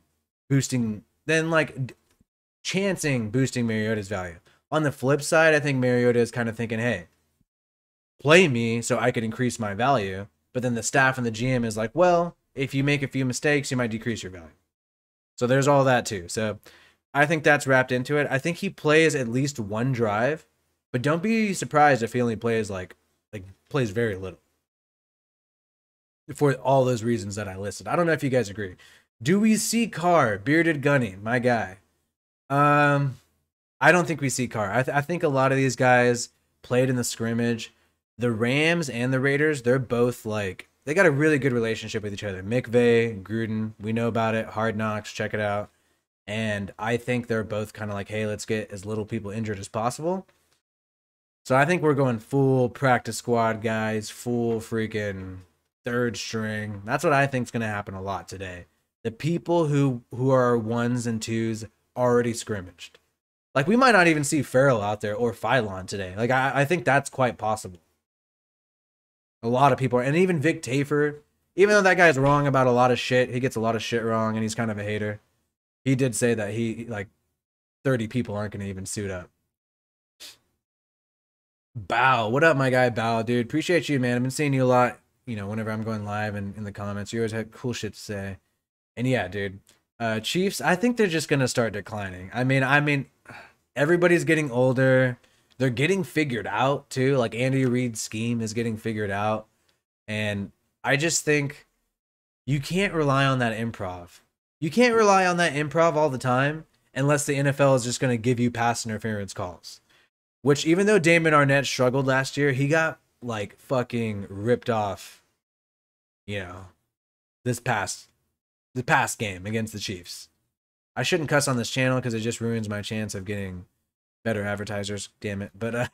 chancing boosting Mariota's value. On the flip side, I think Mariota is kind of thinking, hey, play me so I could increase my value. but then the staff and the GM is like, well, if you make a few mistakes, you might decrease your value. So there's all that too. So I think that's wrapped into it. I think he plays at least one drive, but don't be surprised if he only plays like plays very little. For all those reasons that I listed. I don't know if you guys agree. Do we see Carr, bearded Gunny, my guy? I don't think we see Carr. I think a lot of these guys played in the scrimmage. The Rams and the Raiders, they're both like, they got a really good relationship with each other. McVay, Gruden, we know about it. Hard Knocks, check it out. And I think they're both kind of like, hey, let's get as little people injured as possible. So I think we're going full practice squad guys, full freaking third string. That's what I think is going to happen a lot today. The people who are ones and twos already scrimmaged. Like, we might not even see Farrell out there or Phylon today. Like, I think that's quite possible. A lot of people are, and even Vic Tafer, even though that guy's wrong about a lot of shit, he gets a lot of shit wrong, and he's kind of a hater. He did say that he, like, 30 people aren't going to even suit up. Bow, what up, my guy Bow, dude? Appreciate you, man. I've been seeing you a lot, you know, whenever I'm going live and in the comments. You always have cool shit to say. And yeah, dude, Chiefs, I think they're just going to start declining. I mean, everybody's getting older. They're getting figured out too. Like, Andy Reid's scheme is getting figured out. And I just think you can't rely on that improv. You can't rely on that improv all the time unless the NFL is just going to give you pass interference calls. Which, even though Damon Arnett struggled last year, he got, like, fucking ripped off, you know, the past game against the Chiefs. I shouldn't cuss on this channel because it just ruins my chance of getting better advertisers, damn it. But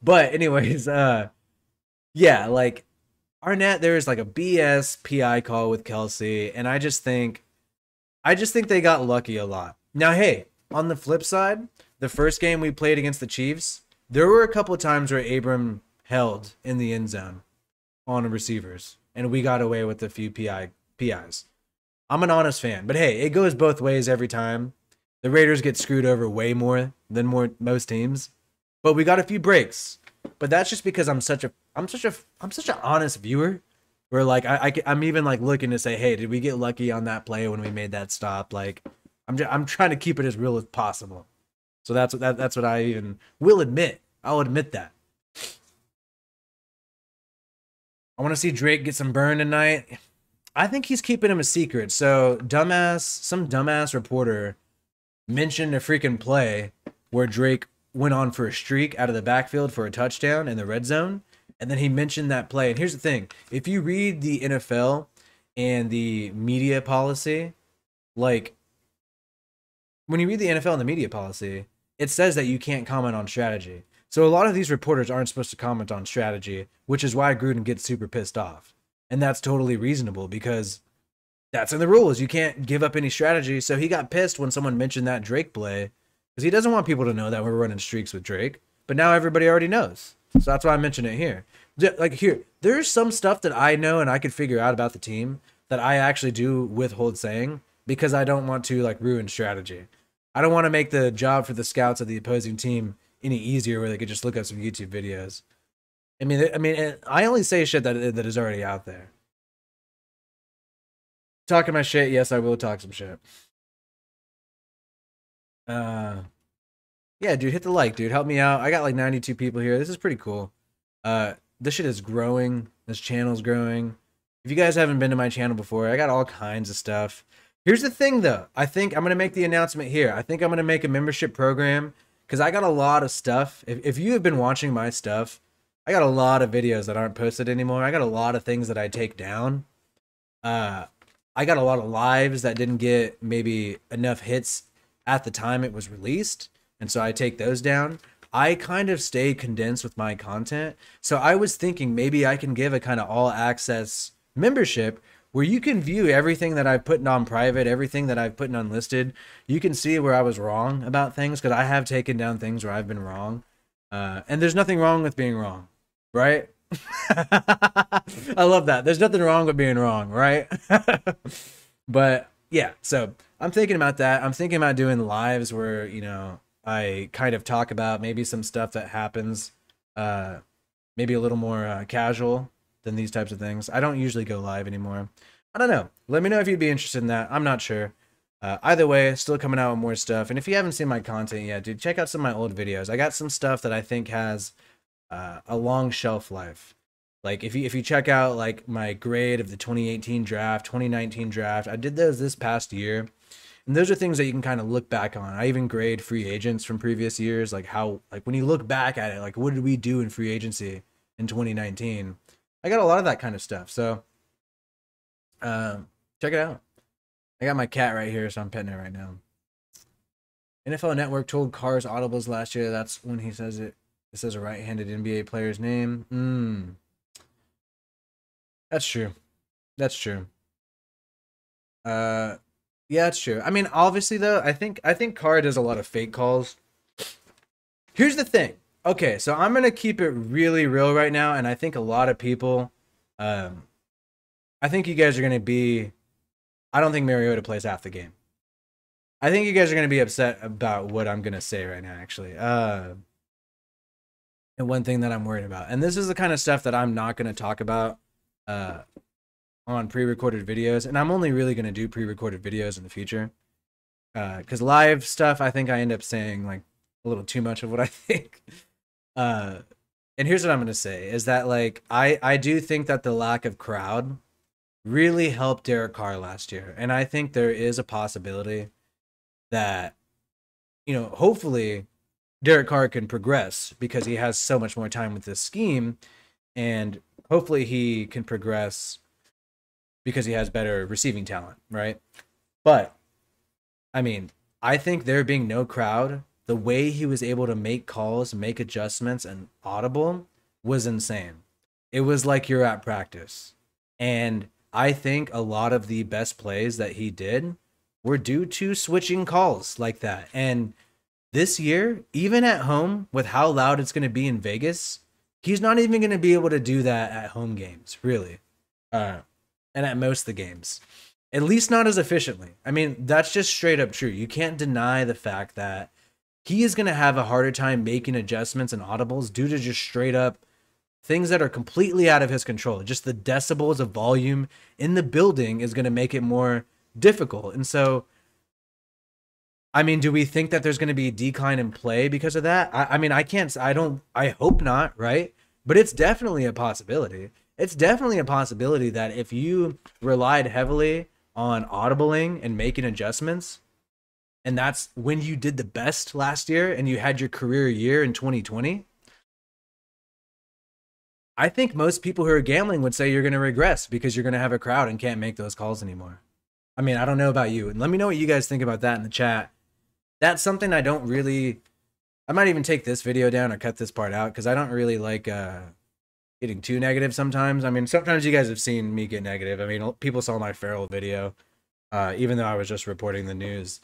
but anyways, yeah, like, Arnett, there is like a BS PI call with Kelsey, and I just think they got lucky a lot. Now, hey, on the flip side, the first game we played against the Chiefs, there were a couple of times where Abram held in the end zone on receivers, and we got away with a few PIs. I'm an honest fan, but hey, it goes both ways every time. The Raiders get screwed over way more than most teams, but we got a few breaks. But that's just because I'm such an honest viewer. Where, like, I'm even like looking to say, hey, did we get lucky on that play when we made that stop? Like, I'm trying to keep it as real as possible. So that's what I even will admit. I'll admit that. I want to see Drake get some burn tonight. I think he's keeping him a secret. So some dumbass reporter mentioned a freaking play where Drake went on for a streak out of the backfield for a touchdown in the red zone. And then he mentioned that play. And here's the thing. If you read the NFL and the media policy, like, when you read the NFL and the media policy, it says that you can't comment on strategy. So a lot of these reporters aren't supposed to comment on strategy, which is why Gruden gets super pissed off. And that's totally reasonable because that's in the rules. You can't give up any strategy. So he got pissed when someone mentioned that Drake play because he doesn't want people to know that we're running streaks with Drake. But now everybody already knows. So that's why I mention it here. Like, here, there's some stuff that I know and I could figure out about the team that I actually do withhold saying because I don't want to, like, ruin strategy. I don't want to make the job for the scouts of the opposing team any easier where they could just look up some YouTube videos. I mean, I only say shit that is already out there. Talking my shit, yes, I will talk some shit. Yeah, dude, hit the like, dude. Help me out. I got like 92 people here. This is pretty cool. This shit is growing. This channel's growing. If you guys haven't been to my channel before, I got all kinds of stuff. Here's the thing, though. I think I'm going to make the announcement here. I think I'm going to make a membership program because I got a lot of stuff. If you have been watching my stuff, I got a lot of videos that aren't posted anymore. I got a lot of things that I take down. I got a lot of lives that didn't get maybe enough hits at the time it was released. And so I take those down. I kind of stay condensed with my content. So I was thinking maybe I can give a kind of all access membership where you can view everything that I've put on private, everything that I've put in unlisted. You can see where I was wrong about things because I have taken down things where I've been wrong. And there's nothing wrong with being wrong, right? I love that. There's nothing wrong with being wrong, right? But yeah, so I'm thinking about that. I'm thinking about doing lives where, you know, I kind of talk about maybe some stuff that happens, maybe a little more casual, than these types of things. I don't usually go live anymore. I don't know. Let me know if you'd be interested in that. I'm not sure. Either way, still coming out with more stuff. And if you haven't seen my content yet, dude, check out some of my old videos. I got some stuff that I think has a long shelf life. Like if you check out like my grade of the 2018 draft, 2019 draft, I did those this past year. And those are things that you can kind of look back on. I even grade free agents from previous years, like how, like when you look back at it, like what did we do in free agency in 2019? I got a lot of that kind of stuff. So check it out. I got my cat right here, so I'm petting it right now. NFL Network told Carr's audibles last year. That's when he says it. It says a right-handed NBA player's name. That's true. That's true. Yeah, it's true. I mean, obviously though, I think Carr does a lot of fake calls. Here's the thing. Okay, so I'm gonna keep it really real right now, and I think a lot of people, I think you guys are gonna be. I don't think Mariota plays half the game. I think you guys are gonna be upset about what I'm gonna say right now, actually. And one thing that I'm worried about, and this is the kind of stuff that I'm not gonna talk about on pre-recorded videos, and I'm only really gonna do pre-recorded videos in the future. Because live stuff, I think I end up saying like a little too much of what I think. And here's what I'm gonna say is that like I do think that the lack of crowd really helped Derek Carr last year, and I think there is a possibility that, you know, hopefully Derek Carr can progress because he has so much more time with this scheme, and hopefully he can progress because he has better receiving talent, right? But I mean, I think there being no crowd, the way he was able to make calls, make adjustments, and audible was insane. It was like you're at practice. And I think a lot of the best plays that he did were due to switching calls like that. And this year, even at home, with how loud it's going to be in Vegas, he's not even going to be able to do that at home games, really. And at most of the games. At least not as efficiently. I mean, that's just straight up true. You can't deny the fact that he is going to have a harder time making adjustments and audibles due to just straight up things that are completely out of his control. Just the decibels of volume in the building is going to make it more difficult. And so, I mean, do we think that there's going to be a decline in play because of that? I mean, I hope not, right? But it's definitely a possibility. It's definitely a possibility that if you relied heavily on audibling and making adjustments, and that's when you did the best last year and you had your career year in 2020, I think most people who are gambling would say you're going to regress because you're going to have a crowd and can't make those calls anymore. I mean, I don't know about you. And let me know what you guys think about that in the chat. That's something I don't really... I might even take this video down or cut this part out because I don't really like getting too negative sometimes. I mean, sometimes you guys have seen me get negative. I mean, people saw my Farrell video, even though I was just reporting the news.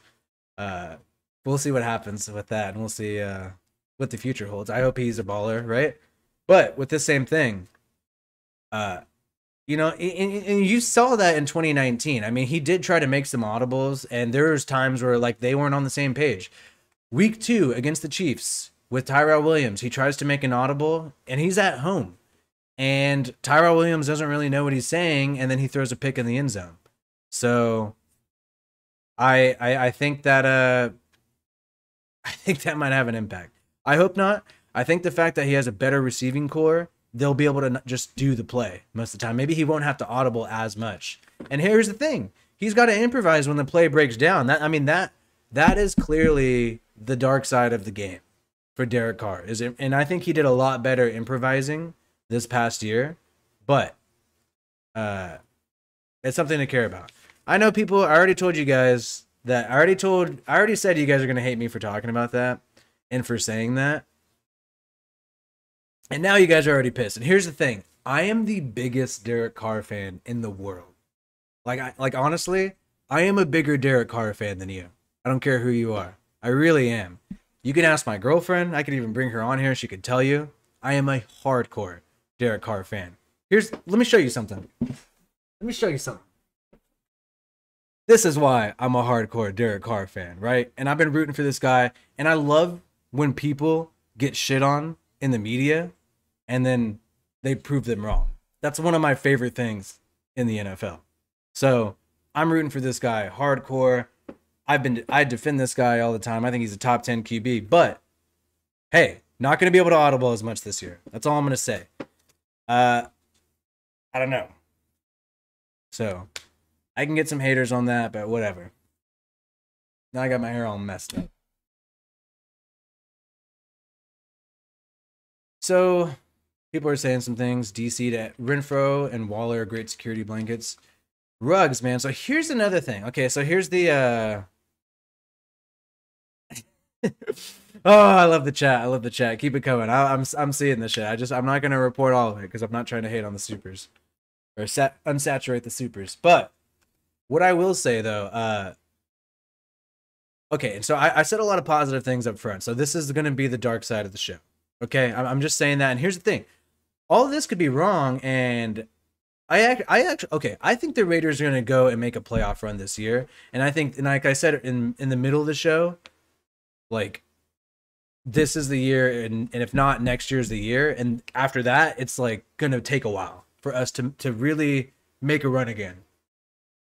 We'll see what happens with that, and we'll see what the future holds. I hope he's a baller, right? But with the same thing, you know, and you saw that in 2019. I mean, he did try to make some audibles, and there was times where like they weren't on the same page. Week 2 against the Chiefs with Tyrell Williams, he tries to make an audible, and he's at home, and Tyrell Williams doesn't really know what he's saying, and then he throws a pick in the end zone. So, I think that I think that might have an impact. I hope not. I think the fact that he has a better receiving core, they'll be able to just do the play most of the time. Maybe he won't have to audible as much. And here's the thing. He's got to improvise when the play breaks down. That is clearly the dark side of the game for Derek Carr. And I think he did a lot better improvising this past year. But it's something to care about. I know people, I already told you guys that, I already said you guys are going to hate me for talking about that and for saying that. And now you guys are already pissed. And here's the thing. I am the biggest Derek Carr fan in the world. Like honestly, I am a bigger Derek Carr fan than you. I don't care who you are. I really am. You can ask my girlfriend. I could even bring her on here. She could tell you. I am a hardcore Derek Carr fan. Let me show you something. This is why I'm a hardcore Derek Carr fan, right? And I've been rooting for this guy. And I love when people get shit on in the media and then they prove them wrong. that's one of my favorite things in the NFL. So I'm rooting for this guy hardcore. I defend this guy all the time. I think he's a top 10 QB, but hey, not going to be able to audible as much this year. That's all I'm going to say. I don't know. So I can get some haters on that, but whatever. Now I got my hair all messed up. So people are saying some things. DC to Renfro and Waller are great security blankets. Ruggs, man. So here's another thing. Okay, so here's the oh, I love the chat. I love the chat. Keep it coming. I'm seeing the shit. I'm not gonna report all of it because I'm not trying to hate on the supers or unsaturate the supers. But what I will say though, okay, and so I said a lot of positive things up front. So this is gonna be the dark side of the show. Okay, I'm just saying that. And here's the thing: all of this could be wrong, and I actually okay. I think the Raiders are gonna go and make a playoff run this year, and I think, and like I said in the middle of the show, like this is the year, and if not, next year's the year, and after that, it's like gonna take a while for us to really make a run again,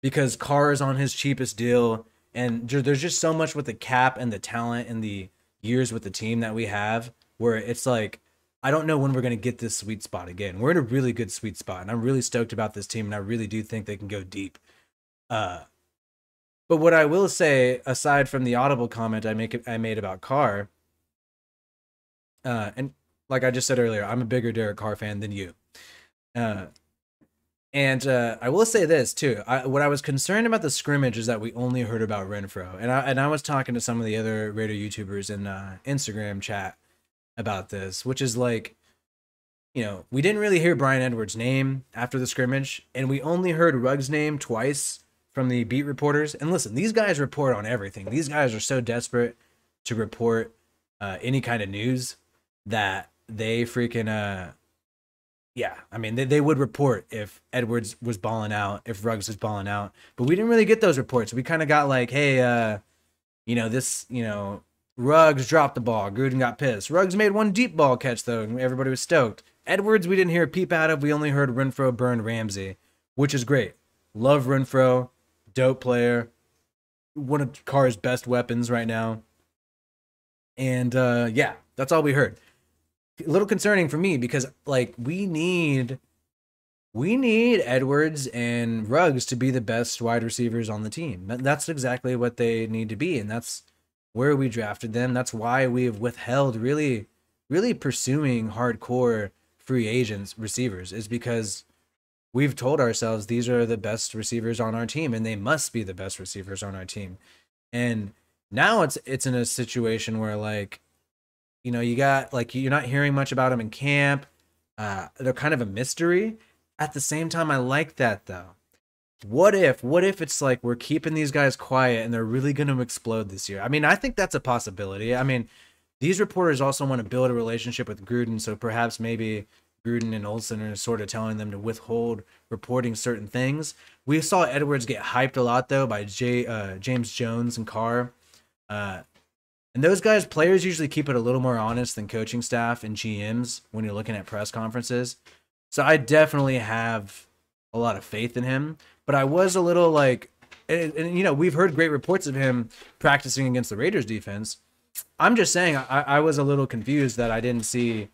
because Carr is on his cheapest deal, and there's just so much with the cap and the talent and the years with the team that we have, where it's like, I don't know when we're going to get this sweet spot again. We're in a really good sweet spot, and I'm really stoked about this team, and I really do think they can go deep. But what I will say, aside from the audible comment I made about Carr, and like I just said earlier, I'm a bigger Derek Carr fan than you. And I will say this too. What I was concerned about the scrimmage is that we only heard about Renfro, and I was talking to some of the other Raider YouTubers in Instagram chat about this, which is like, you know, we didn't really hear Brian Edwards' name after the scrimmage, and we only heard Ruggs' name twice from the beat reporters. And listen, these guys report on everything. These guys are so desperate to report any kind of news that they freaking yeah, I mean, they would report if Edwards was balling out, if Ruggs was balling out, but we didn't really get those reports. We kind of got like, hey, you know, this, you know, Ruggs dropped the ball. Gruden got pissed. Ruggs made one deep ball catch, though, and everybody was stoked. Edwards, we didn't hear a peep out of. We only heard Renfro burn Ramsey, which is great. Love Renfro. Dope player. One of Carr's best weapons right now. And, yeah, that's all we heard. A little concerning for me because, like, we need Edwards and Ruggs to be the best wide receivers on the team. That's exactly what they need to be, and that's where we drafted them. That's why we have withheld really pursuing hardcore free agents receivers, is because we've told ourselves these are the best receivers on our team, and they must be the best receivers on our team. And now it's in a situation where, like, you know, you got, like, you're not hearing much about them in camp. They're kind of a mystery. At the same time, I like that, though. What if it's like we're keeping these guys quiet and they're really going to explode this year? I mean, I think that's a possibility. I mean, these reporters also want to build a relationship with Gruden, so perhaps maybe Gruden and Olsen are sort of telling them to withhold reporting certain things. We saw Edwards get hyped a lot, though, by James Jones and Carr. And those guys, players usually keep it a little more honest than coaching staff and GMs when you're looking at press conferences. So I definitely have a lot of faith in him. But I was a little like, and you know, we've heard great reports of him practicing against the Raiders defense. I'm just saying I was a little confused that I didn't see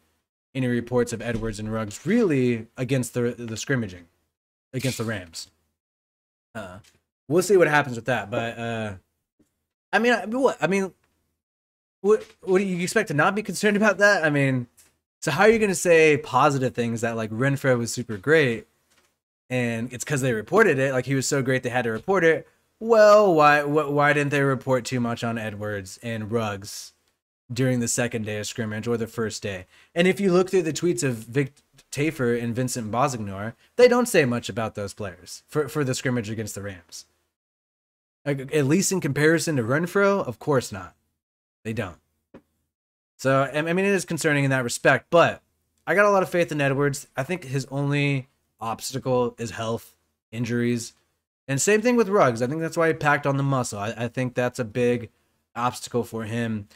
any reports of Edwards and Ruggs really against the scrimmaging against the Rams. We'll see what happens with that. But what do you expect to not be concerned about that? I mean, so how are you going to say positive things that, like, Renfro was super great and it's because they reported it, like he was so great they had to report it? Well, why didn't they report too much on Edwards and Ruggs during the second day of scrimmage or the first day? And if you look through the tweets of Vic Tafur and Vincent Bosignor, they don't say much about those players for the scrimmage against the Rams. Like, at least in comparison to Renfro, of course not. They don't. So, I mean, it is concerning in that respect, but I got a lot of faith in Edwards. I think his only obstacle is health, injuries, and same thing with Ruggs. I think that's why he packed on the muscle. I think that's a big obstacle for him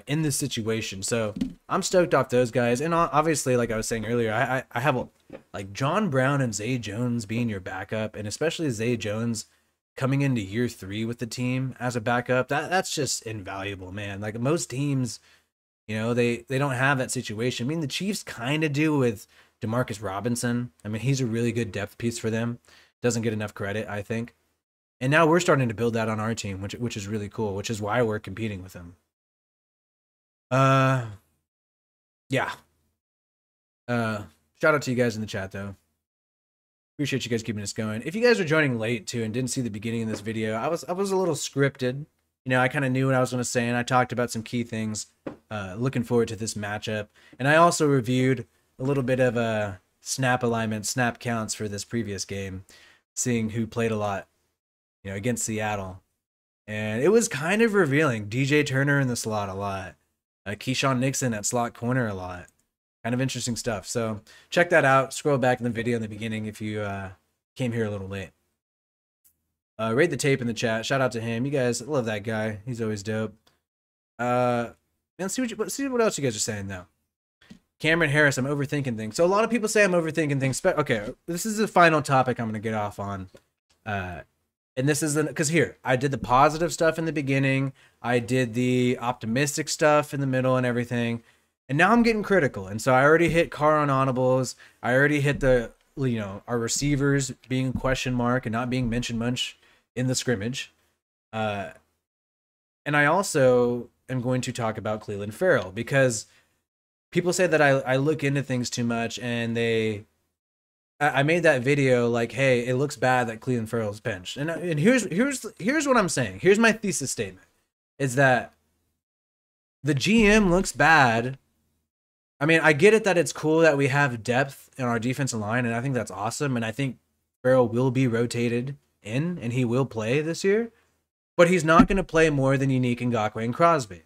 in this situation. So I'm stoked off those guys. And obviously, like I was saying earlier, I have like John Brown and Zay Jones being your backup, and especially Zay Jones coming into year 3 with the team as a backup, that's just invaluable, man. Like most teams, you know, they don't have that situation. I mean, the Chiefs kind of do with Demarcus Robinson. I mean, he's a really good depth piece for them. Doesn't get enough credit, I think. And now we're starting to build that on our team, which is really cool, which is why we're competing with them. Yeah. Shout out to you guys in the chat though. Appreciate you guys keeping us going. If you guys are joining late too and didn't see the beginning of this video, I was a little scripted. You know, I kind of knew what I was going to say, and I talked about some key things. Looking forward to this matchup, and I also reviewed a little bit of snap alignment, snap counts for this previous game, seeing who played a lot, you know, against Seattle, and it was kind of revealing. DJ Turner in the slot a lot, Keyshawn Nixon at slot corner a lot. Kind of interesting stuff. So check that out. Scroll back in the video in the beginning if you came here a little late. Rate the tape in the chat. Shout out to him. You guys love that guy. He's always dope. And see what else you guys are saying though. Cameron Harris, I'm overthinking things. So a lot of people say I'm overthinking things. Okay, this is the final topic I'm going to get off on. And this is because here I did the positive stuff in the beginning. I did the optimistic stuff in the middle and everything. And now I'm getting critical. And so I already hit Carr on audibles. I already hit the, you know, our receivers being question mark and not being mentioned much in the scrimmage. And I also am going to talk about Clelin Ferrell because people say that I look into things too much, and I made that video like, hey, it looks bad that Clelin Ferrell's benched. And here's what I'm saying. Here's my thesis statement. Is that the GM looks bad. I mean, I get it that it's cool that we have depth in our defensive line, and I think that's awesome. And I think Ferrell will be rotated in, and he will play this year. But he's not going to play more than Unique, Ngakoue, and Crosby.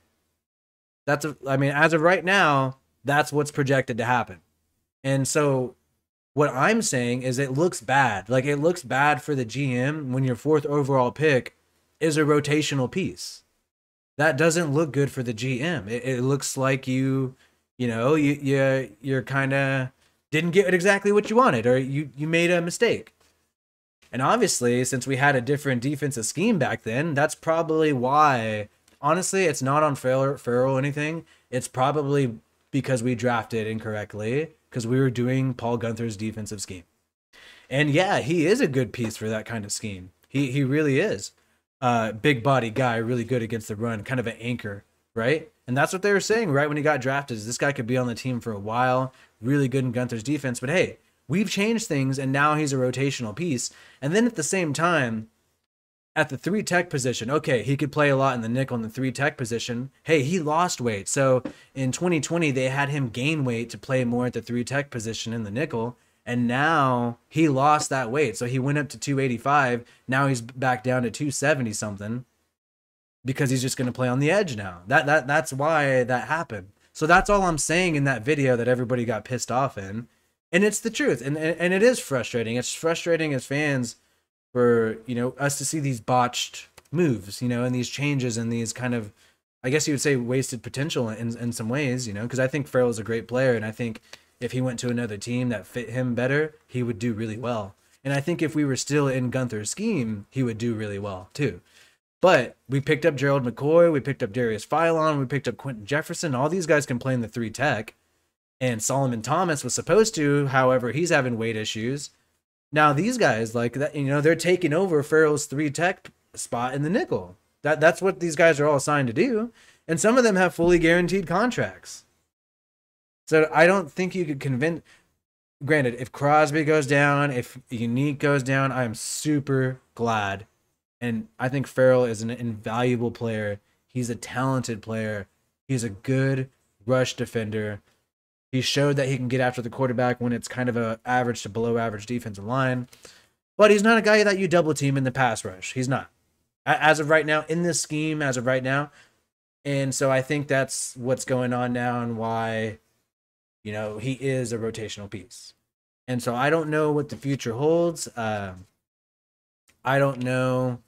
I mean, as of right now, that's what's projected to happen. And so what I'm saying is it looks bad. Like, it looks bad for the GM when your 4th overall pick is a rotational piece. That doesn't look good for the GM. It looks like you're kind of didn't get exactly what you wanted, or you made a mistake. And obviously, since we had a different defensive scheme back then, that's probably why. Honestly, it's not on Ferrell or anything. It's probably because we drafted incorrectly, because we were doing Paul Gunther's defensive scheme. And yeah, he is a good piece for that kind of scheme. He really is. Big body guy, really good against the run, kind of an anchor, right? And that's what they were saying right when he got drafted, is this guy could be on the team for a while, really good in Gunther's defense. But hey, we've changed things, and now he's a rotational piece. And then at the same time, at the 3 tech position, okay, he could play a lot in the nickel in the 3 tech position. Hey, he lost weight. So in 2020, they had him gain weight to play more at the 3 tech position in the nickel. And now he lost that weight. So he went up to 285. Now he's back down to 270 something, because he's just going to play on the edge now. That's why that happened. So that's all I'm saying in that video that everybody got pissed off in. And it's the truth. And it is frustrating. It's frustrating as fans for, you know, us to see these botched moves, you know, and these changes and these kind of, I guess you would say, wasted potential in some ways, you know, because I think Ferrell's a great player, and I think if he went to another team that fit him better, he would do really well. And I think if we were still in Gunther's scheme, he would do really well too. But we picked up Gerald McCoy, we picked up Darius Philon, we picked up Quentin Jefferson. All these guys can play in the 3 tech. And Solomon Thomas was supposed to, however, he's having weight issues. Now these guys, like that, you know, they're taking over Ferrell's 3 tech spot in the nickel. That's what these guys are all assigned to do. And some of them have fully guaranteed contracts. So I don't think you could convince. Granted, if Crosby goes down, if Unique goes down, I'm super glad. And I think Ferrell is an invaluable player. He's a talented player. He's a good rush defender. He showed that he can get after the quarterback when it's kind of a average to below average defensive line. But he's not a guy that you double team in the pass rush. He's not. As of right now, in this scheme, as of right now. And so I think that's what's going on now, and why, you know, he is a rotational piece. And so I don't know what the future holds. I don't know.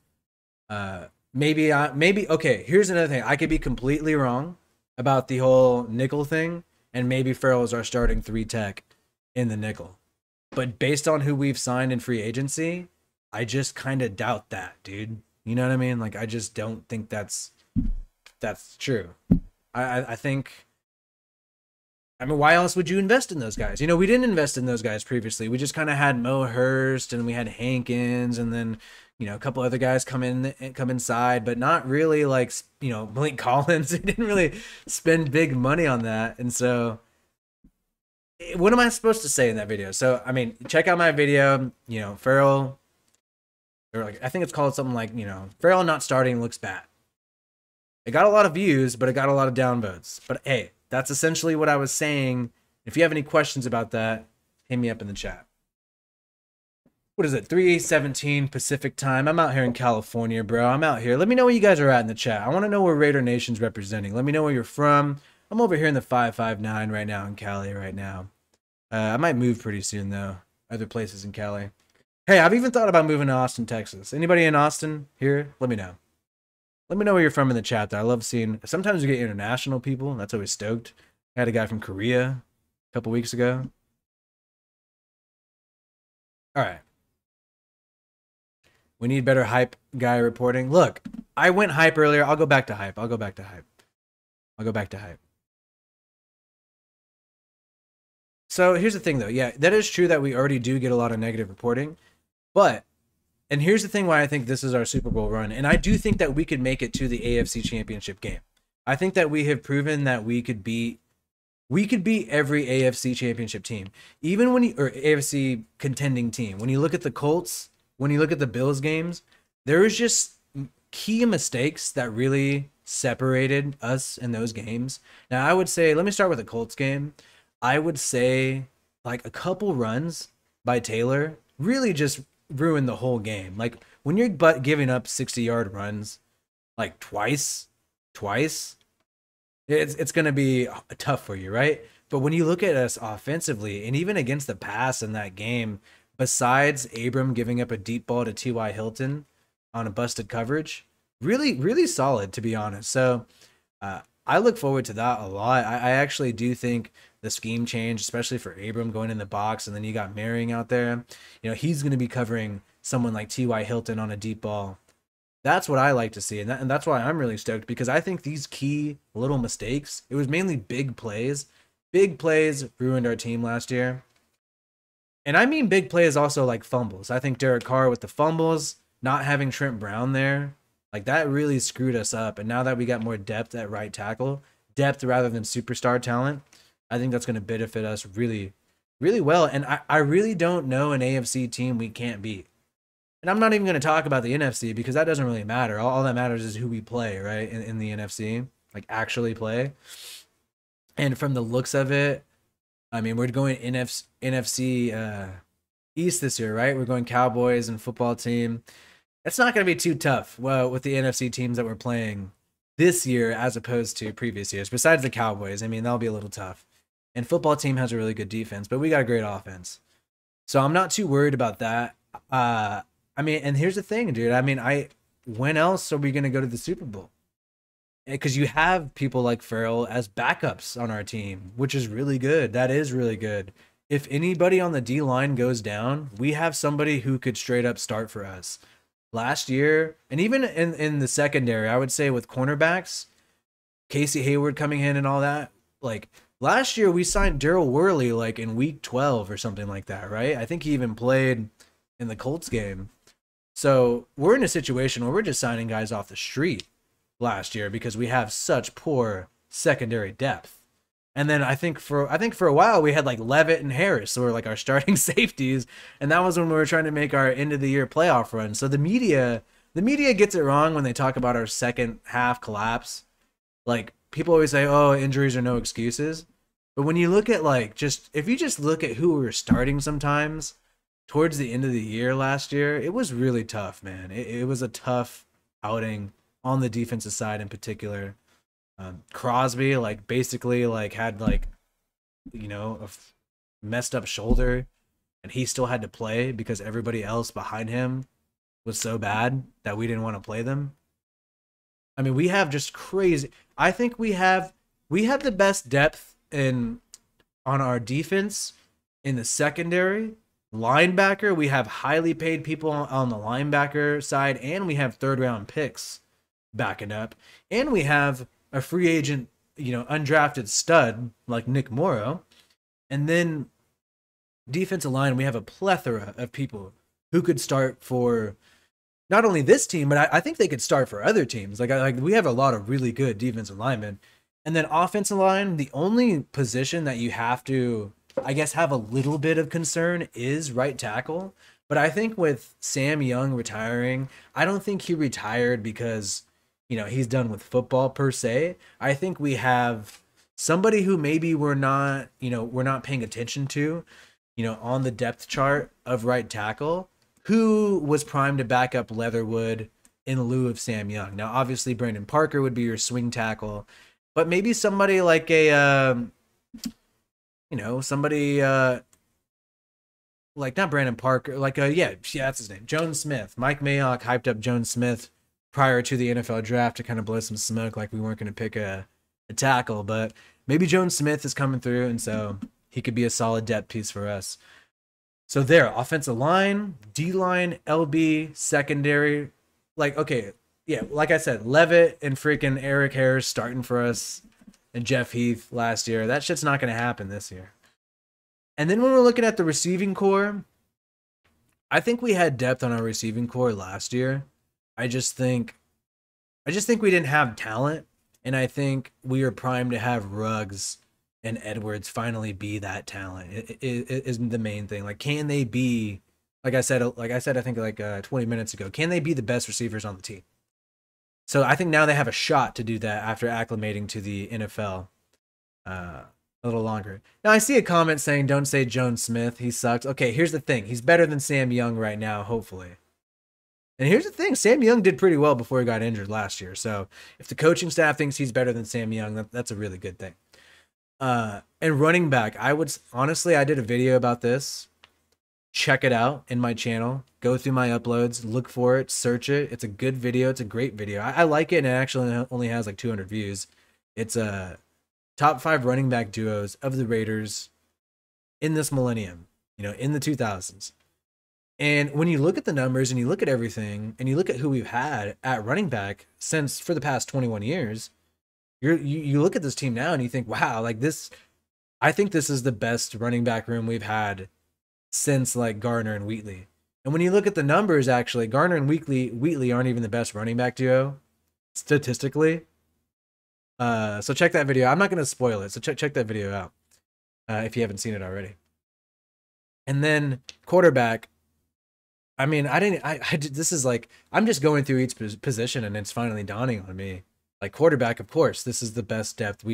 Maybe, okay, here's another thing. I could be completely wrong about the whole nickel thing, and maybe Ferrell is our starting 3 tech in the nickel. But based on who we've signed in free agency, I just kind of doubt that, dude. You know what I mean? Like, I just don't think that's true. I think, I mean, why else would you invest in those guys? You know, we didn't invest in those guys previously. We just kind of had Mo Hurst and we had Hankins and then, you know, a couple other guys come inside, but not really like, you know, Malik Collins. We didn't really spend big money on that. And so what am I supposed to say in that video? So, I mean, check out my video, you know, Farrell, or like, I think it's called something like, you know, Farrell not starting looks bad. It got a lot of views, but it got a lot of downvotes. But hey, that's essentially what I was saying. If you have any questions about that, hit me up in the chat. What is it? 3:17 Pacific time. I'm out here in California, bro. I'm out here. Let me know where you guys are at in the chat. I want to know where Raider Nation's representing. Let me know where you're from. I'm over here in the 559 right now in Cali right now. I might move pretty soon, though. Other places in Cali. Hey, I've even thought about moving to Austin, Texas. Anybody in Austin here? Let me know. Let me know where you're from in the chat, though. I love seeing... Sometimes we get international people. That's always stoked. I had a guy from Korea a couple weeks ago. All right. We need better hype guy reporting. Look, I went hype earlier. I'll go back to hype. I'll go back to hype. So here's the thing, though. Yeah, that is true that we already do get a lot of negative reporting. But, and here's the thing why I think this is our Super Bowl run. And I do think that we could make it to the AFC Championship game. I think that we have proven that we could beat every AFC Championship team. Even when or AFC contending team. When you look at the Colts, when you look at the Bills games, there was just key mistakes that really separated us in those games. Now, I would say, let me start with the Colts game. I would say like a couple runs by Taylor really just ruined the whole game. Like when you're giving up 60-yard runs like twice, it's going to be tough for you, right? But when you look at us offensively and even against the pass in that game, besides Abram giving up a deep ball to T.Y. Hilton on a busted coverage, really solid, to be honest. So I look forward to that a lot. I actually do think the scheme change, especially for Abram going in the box, and then you got Merring out there. You know, he's going to be covering someone like T.Y. Hilton on a deep ball. That's what I like to see, and that's why I'm really stoked, because I think these key little mistakes, it was mainly big plays. Big plays ruined our team last year. And I mean big plays also like fumbles. I think Derek Carr with the fumbles, not having Trent Brown there, like that really screwed us up. And now that we got more depth at right tackle, depth rather than superstar talent, I think that's going to benefit us really well. And I really don't know an AFC team we can't beat. And I'm not even going to talk about the NFC because that doesn't really matter. All that matters is who we play, right? In the NFC, like actually play. And from the looks of it, I mean, we're going NFC East this year, right? We're going Cowboys and football team. It's not going to be too tough, well, with the NFC teams that we're playing this year as opposed to previous years. Besides the Cowboys, I mean, that'll be a little tough. And football team has a really good defense, but we got a great offense. So I'm not too worried about that. I mean, and here's the thing, dude. I mean, when else are we going to go to the Super Bowl? Because you have people like Farrell as backups on our team, which is really good. That is really good. If anybody on the D-line goes down, we have somebody who could straight up start for us. Last year, and even in the secondary, I would say with cornerbacks, Casey Hayward coming in and all that, like last year we signed Daryl Worley like in week 12 or something like that, right? I think he even played in the Colts game. So we're in a situation where we're just signing guys off the street last year because we have such poor secondary depth. And then I think for a while we had like Levitt and Harris, who were like our starting safeties, and that was when we were trying to make our end of the year playoff run. So the media gets it wrong when they talk about our second half collapse. Like people always say, "Oh, injuries are no excuses." But when you look at like if you just look at who we were starting sometimes towards the end of the year last year, it was really tough, man. It was a tough outing on the defensive side in particular. Crosby like basically like had like, you know, a messed up shoulder, and he still had to play because everybody else behind him was so bad that we didn't want to play them. I mean, we have just crazy. I think we have the best depth on our defense in the secondary Linebacker, we have highly paid people on the linebacker side, and we have third-round picks backing up, and we have a free agent, undrafted stud like Nick Morrow, and then defensive line, we have a plethora of people who could start for not only this team, but I think they could start for other teams. Like we have a lot of really good defensive linemen. And then offensive line, the only position that you have to, I guess, have a little bit of concern is right tackle. But I think with Sam Young retiring, I don't think he retired because, he's done with football per se. I think we have somebody who maybe we're not paying attention to, on the depth chart of right tackle, who was primed to back up Leatherwood in lieu of Sam Young. Now, obviously, Brandon Parker would be your swing tackle, but maybe somebody like somebody like not Brandon Parker, like yeah, that's his name, Jones Smith. Mike Mayock hyped up Jones Smith prior to the NFL draft to kind of blow some smoke, like we weren't going to pick a tackle, but maybe Jones Smith is coming through, and so he could be a solid depth piece for us. So there, offensive line, D-line, LB, secondary. Like, okay, yeah, like I said, Levitt and freaking Eric Harris starting for us and Jeff Heath last year. That shit's not going to happen this year. And then when we're looking at the receiving core, I think we had depth on our receiving core last year. I just think we didn't have talent, and I think we are primed to have Ruggs and Edwards finally be that talent. It isn't the main thing. Like, can they be, like I said, I think 20 minutes ago, can they be the best receivers on the team? So I think now they have a shot to do that after acclimating to the NFL a little longer. Now I see a comment saying, don't say Jones Smith, he sucks. Okay, here's the thing. He's better than Sam Young right now, hopefully. And here's the thing. Sam Young did pretty well before he got injured last year. So if the coaching staff thinks he's better than Sam Young, that's a really good thing. And running back, I did a video about this. Check it out in my channel. Go through my uploads, look for it, search it. It's a good video. It's a great video. I like it, and it actually only has like 200 views. It's a top 5 running back duos of the Raiders in this millennium, in the 2000s. And when you look at the numbers and you look at everything and you look at who we've had at running back for the past 21 years, you look at this team now and you think, wow, like this, I think this is the best running back room we've had since like Gardner and Wheatley. And when you look at the numbers, actually, Gardner and Wheatley aren't even the best running back duo statistically. So check that video. I'm not going to spoil it. So check that video out if you haven't seen it already. And then quarterback, I mean, this is like, I'm just going through each position and it's finally dawning on me. Like quarterback, of course, this is the best depth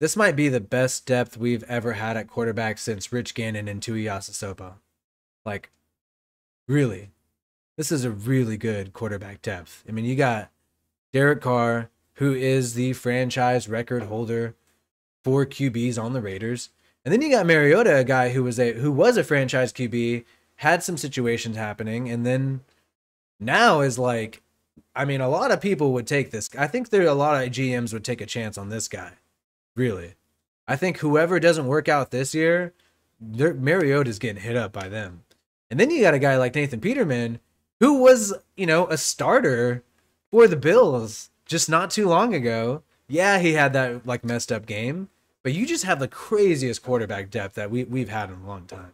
this might be the best depth we've ever had at quarterback since Rich Gannon and Tui Yasosopo. Like, really, this is a really good quarterback depth. I mean, you got Derek Carr, who is the franchise record holder for QBs on the Raiders. And then you got Mariota, a guy who was a franchise QB, had some situations happening, and then now is like, I mean, a lot of people would take this. I think a lot of GMs would take a chance on this guy. Really. I think whoever doesn't work out this year, Mariota's getting hit up by them. And then you got a guy like Nathan Peterman, who was, a starter for the Bills just not too long ago. Yeah, he had that like messed up game, but you just have the craziest quarterback depth that we've had in a long time.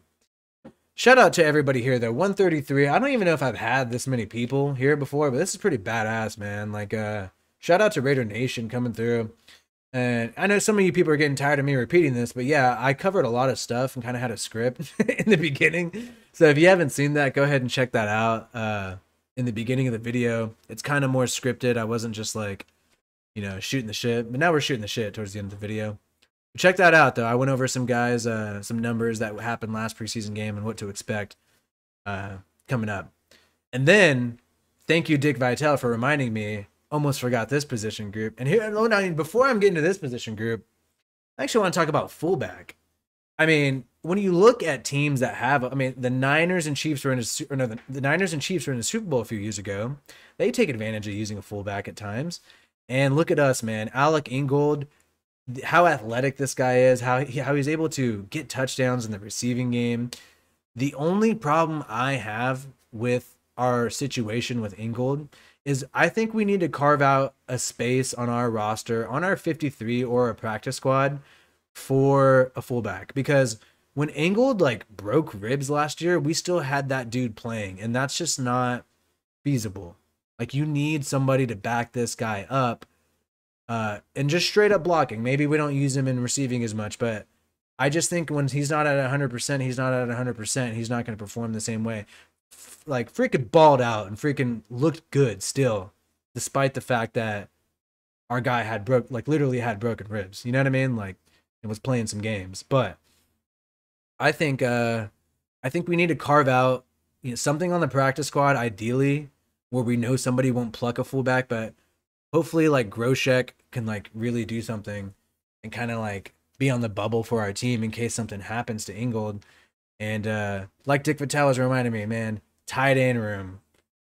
Shout out to everybody here though. 133. I don't even know if I've had this many people here before, but this is pretty badass, man. Like, shout out to Raider Nation coming through. And I know some of you people are getting tired of me repeating this, but yeah, I covered a lot of stuff and kind of had a script in the beginning. So if you haven't seen that, go ahead and check that out. In the beginning of the video, it's kind of more scripted. I wasn't just like, shooting the shit, but now we're shooting the shit towards the end of the video. Check that out, though. I went over some guys, some numbers that happened last preseason game and what to expect coming up. And then, thank you, Dick Vitale, for reminding me. Almost forgot this position group. And here, before I'm getting to this position group, I actually want to talk about fullback. I mean, when you look at teams that have, the Niners and Chiefs were in the Niners and Chiefs were in the Super Bowl a few years ago. They take advantage of using a fullback at times. And look at us, man. Alec Ingold, how athletic this guy is, how he's able to get touchdowns in the receiving game. The only problem I have with our situation with Ingold is I think we need to carve out a space on our roster, on our 53 or a practice squad for a fullback, because when Ingold like broke ribs last year, we still had that dude playing, and that's just not feasible. Like, you need somebody to back this guy up, and just straight up blocking. Maybe we don't use him in receiving as much, but I just think when he's not at 100%, he's not at 100%. He's not going to perform the same way. Like, freaking balled out and freaking looked good still, despite the fact that our guy had literally had broken ribs. You know what I mean? Like, it was playing some games. But I think we need to carve out, something on the practice squad, ideally, where we know somebody won't pluck a fullback, but hopefully like Groshek can like really do something and kind of like be on the bubble for our team in case something happens to Ingold. And like Dick Vitale was reminding me, man, tight end room.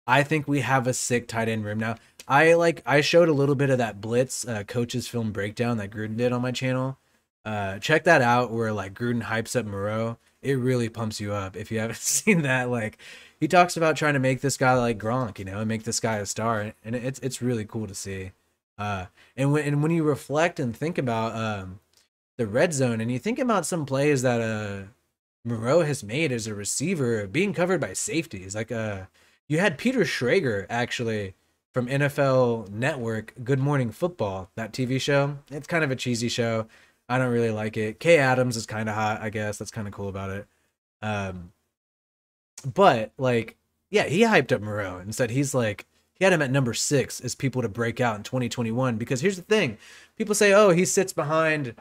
I think we have a sick tight end room now. I showed a little bit of that Blitz coaches film breakdown that Gruden did on my channel. Check that out, where like Gruden hypes up Moreau. It really pumps you up if you haven't seen that. Like, he talks about trying to make this guy like Gronk, and make this guy a star, and it's really cool to see. And when you reflect and think about the red zone, and you think about some plays that Moreau has made as a receiver, being covered by safeties, like you had Peter Schrager actually from NFL Network, Good Morning Football, that TV show. It's kind of a cheesy show. I don't really like it. Kay Adams is kind of hot, I guess. That's kind of cool about it. But like, yeah, he hyped up Moreau and said he had him at number 6 as people to break out in 2021. Because here's the thing. People say, oh, he sits behind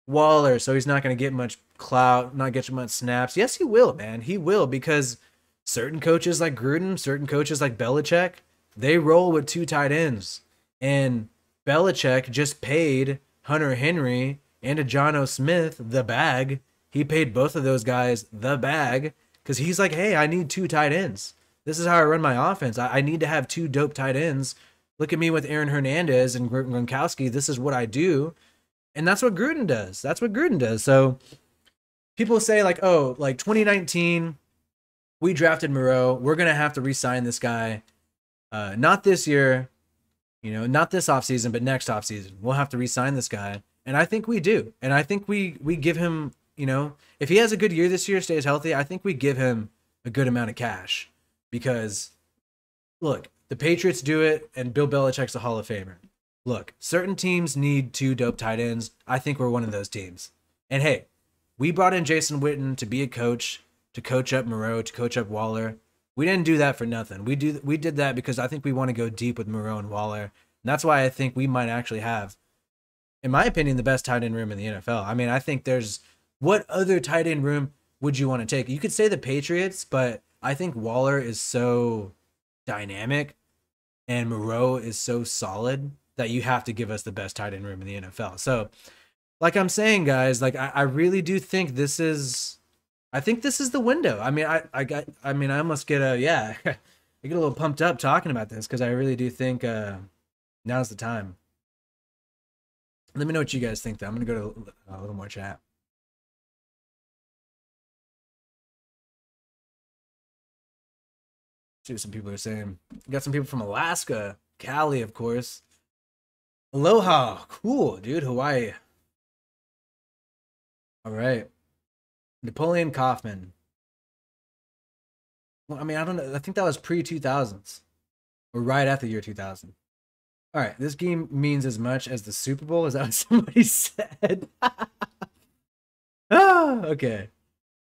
Waller, so he's not going to get much clout, not get much snaps. Yes, he will, man. He will, because certain coaches like Gruden, certain coaches like Belichick, they roll with 2 tight ends. And Belichick just paid Hunter Henry and a John O. Smith the bag. He paid both of those guys the bag because he's like, hey, I need 2 tight ends. This is how I run my offense. I need to have 2 dope tight ends. Look at me with Aaron Hernandez and Gronkowski. This is what I do. And that's what Gruden does. That's what Gruden does. So people say like, oh, like 2019, we drafted Moreau. We're going to have to re-sign this guy. Not this year, not this offseason, but next offseason. We'll have to re-sign this guy. And I think we do. And I think we give him, if he has a good year this year, stays healthy, I think we give him a good amount of cash. Because, look, the Patriots do it, and Bill Belichick's a Hall of Famer. Look, certain teams need 2 dope tight ends. I think we're one of those teams. And hey, we brought in Jason Witten to be a coach, to coach up Moreau, to coach up Waller. We didn't do that for nothing. We did that because I think we want to go deep with Moreau and Waller. And that's why I think we might actually have, in my opinion, the best tight end room in the NFL. I mean, I think what other tight end room would you want to take? You could say the Patriots, but I think Waller is so dynamic and Moreau is so solid that you have to give us the best tight end room in the NFL. So, like I'm saying, guys, like I really do think this is the window. I mean, I almost get I get a little pumped up talking about this because I really do think now's the time. Let me know what you guys think, though. I'm going to go to a little more chat. See what some people are saying. Got some people from Alaska, Cali, of course. Aloha. Cool, dude. Hawaii. All right. Napoleon Kaufman. Well, I mean, I don't know. I think that was pre-2000s. Or right after the year 2000. All right. This game means as much as the Super Bowl. Is that what somebody said? Okay.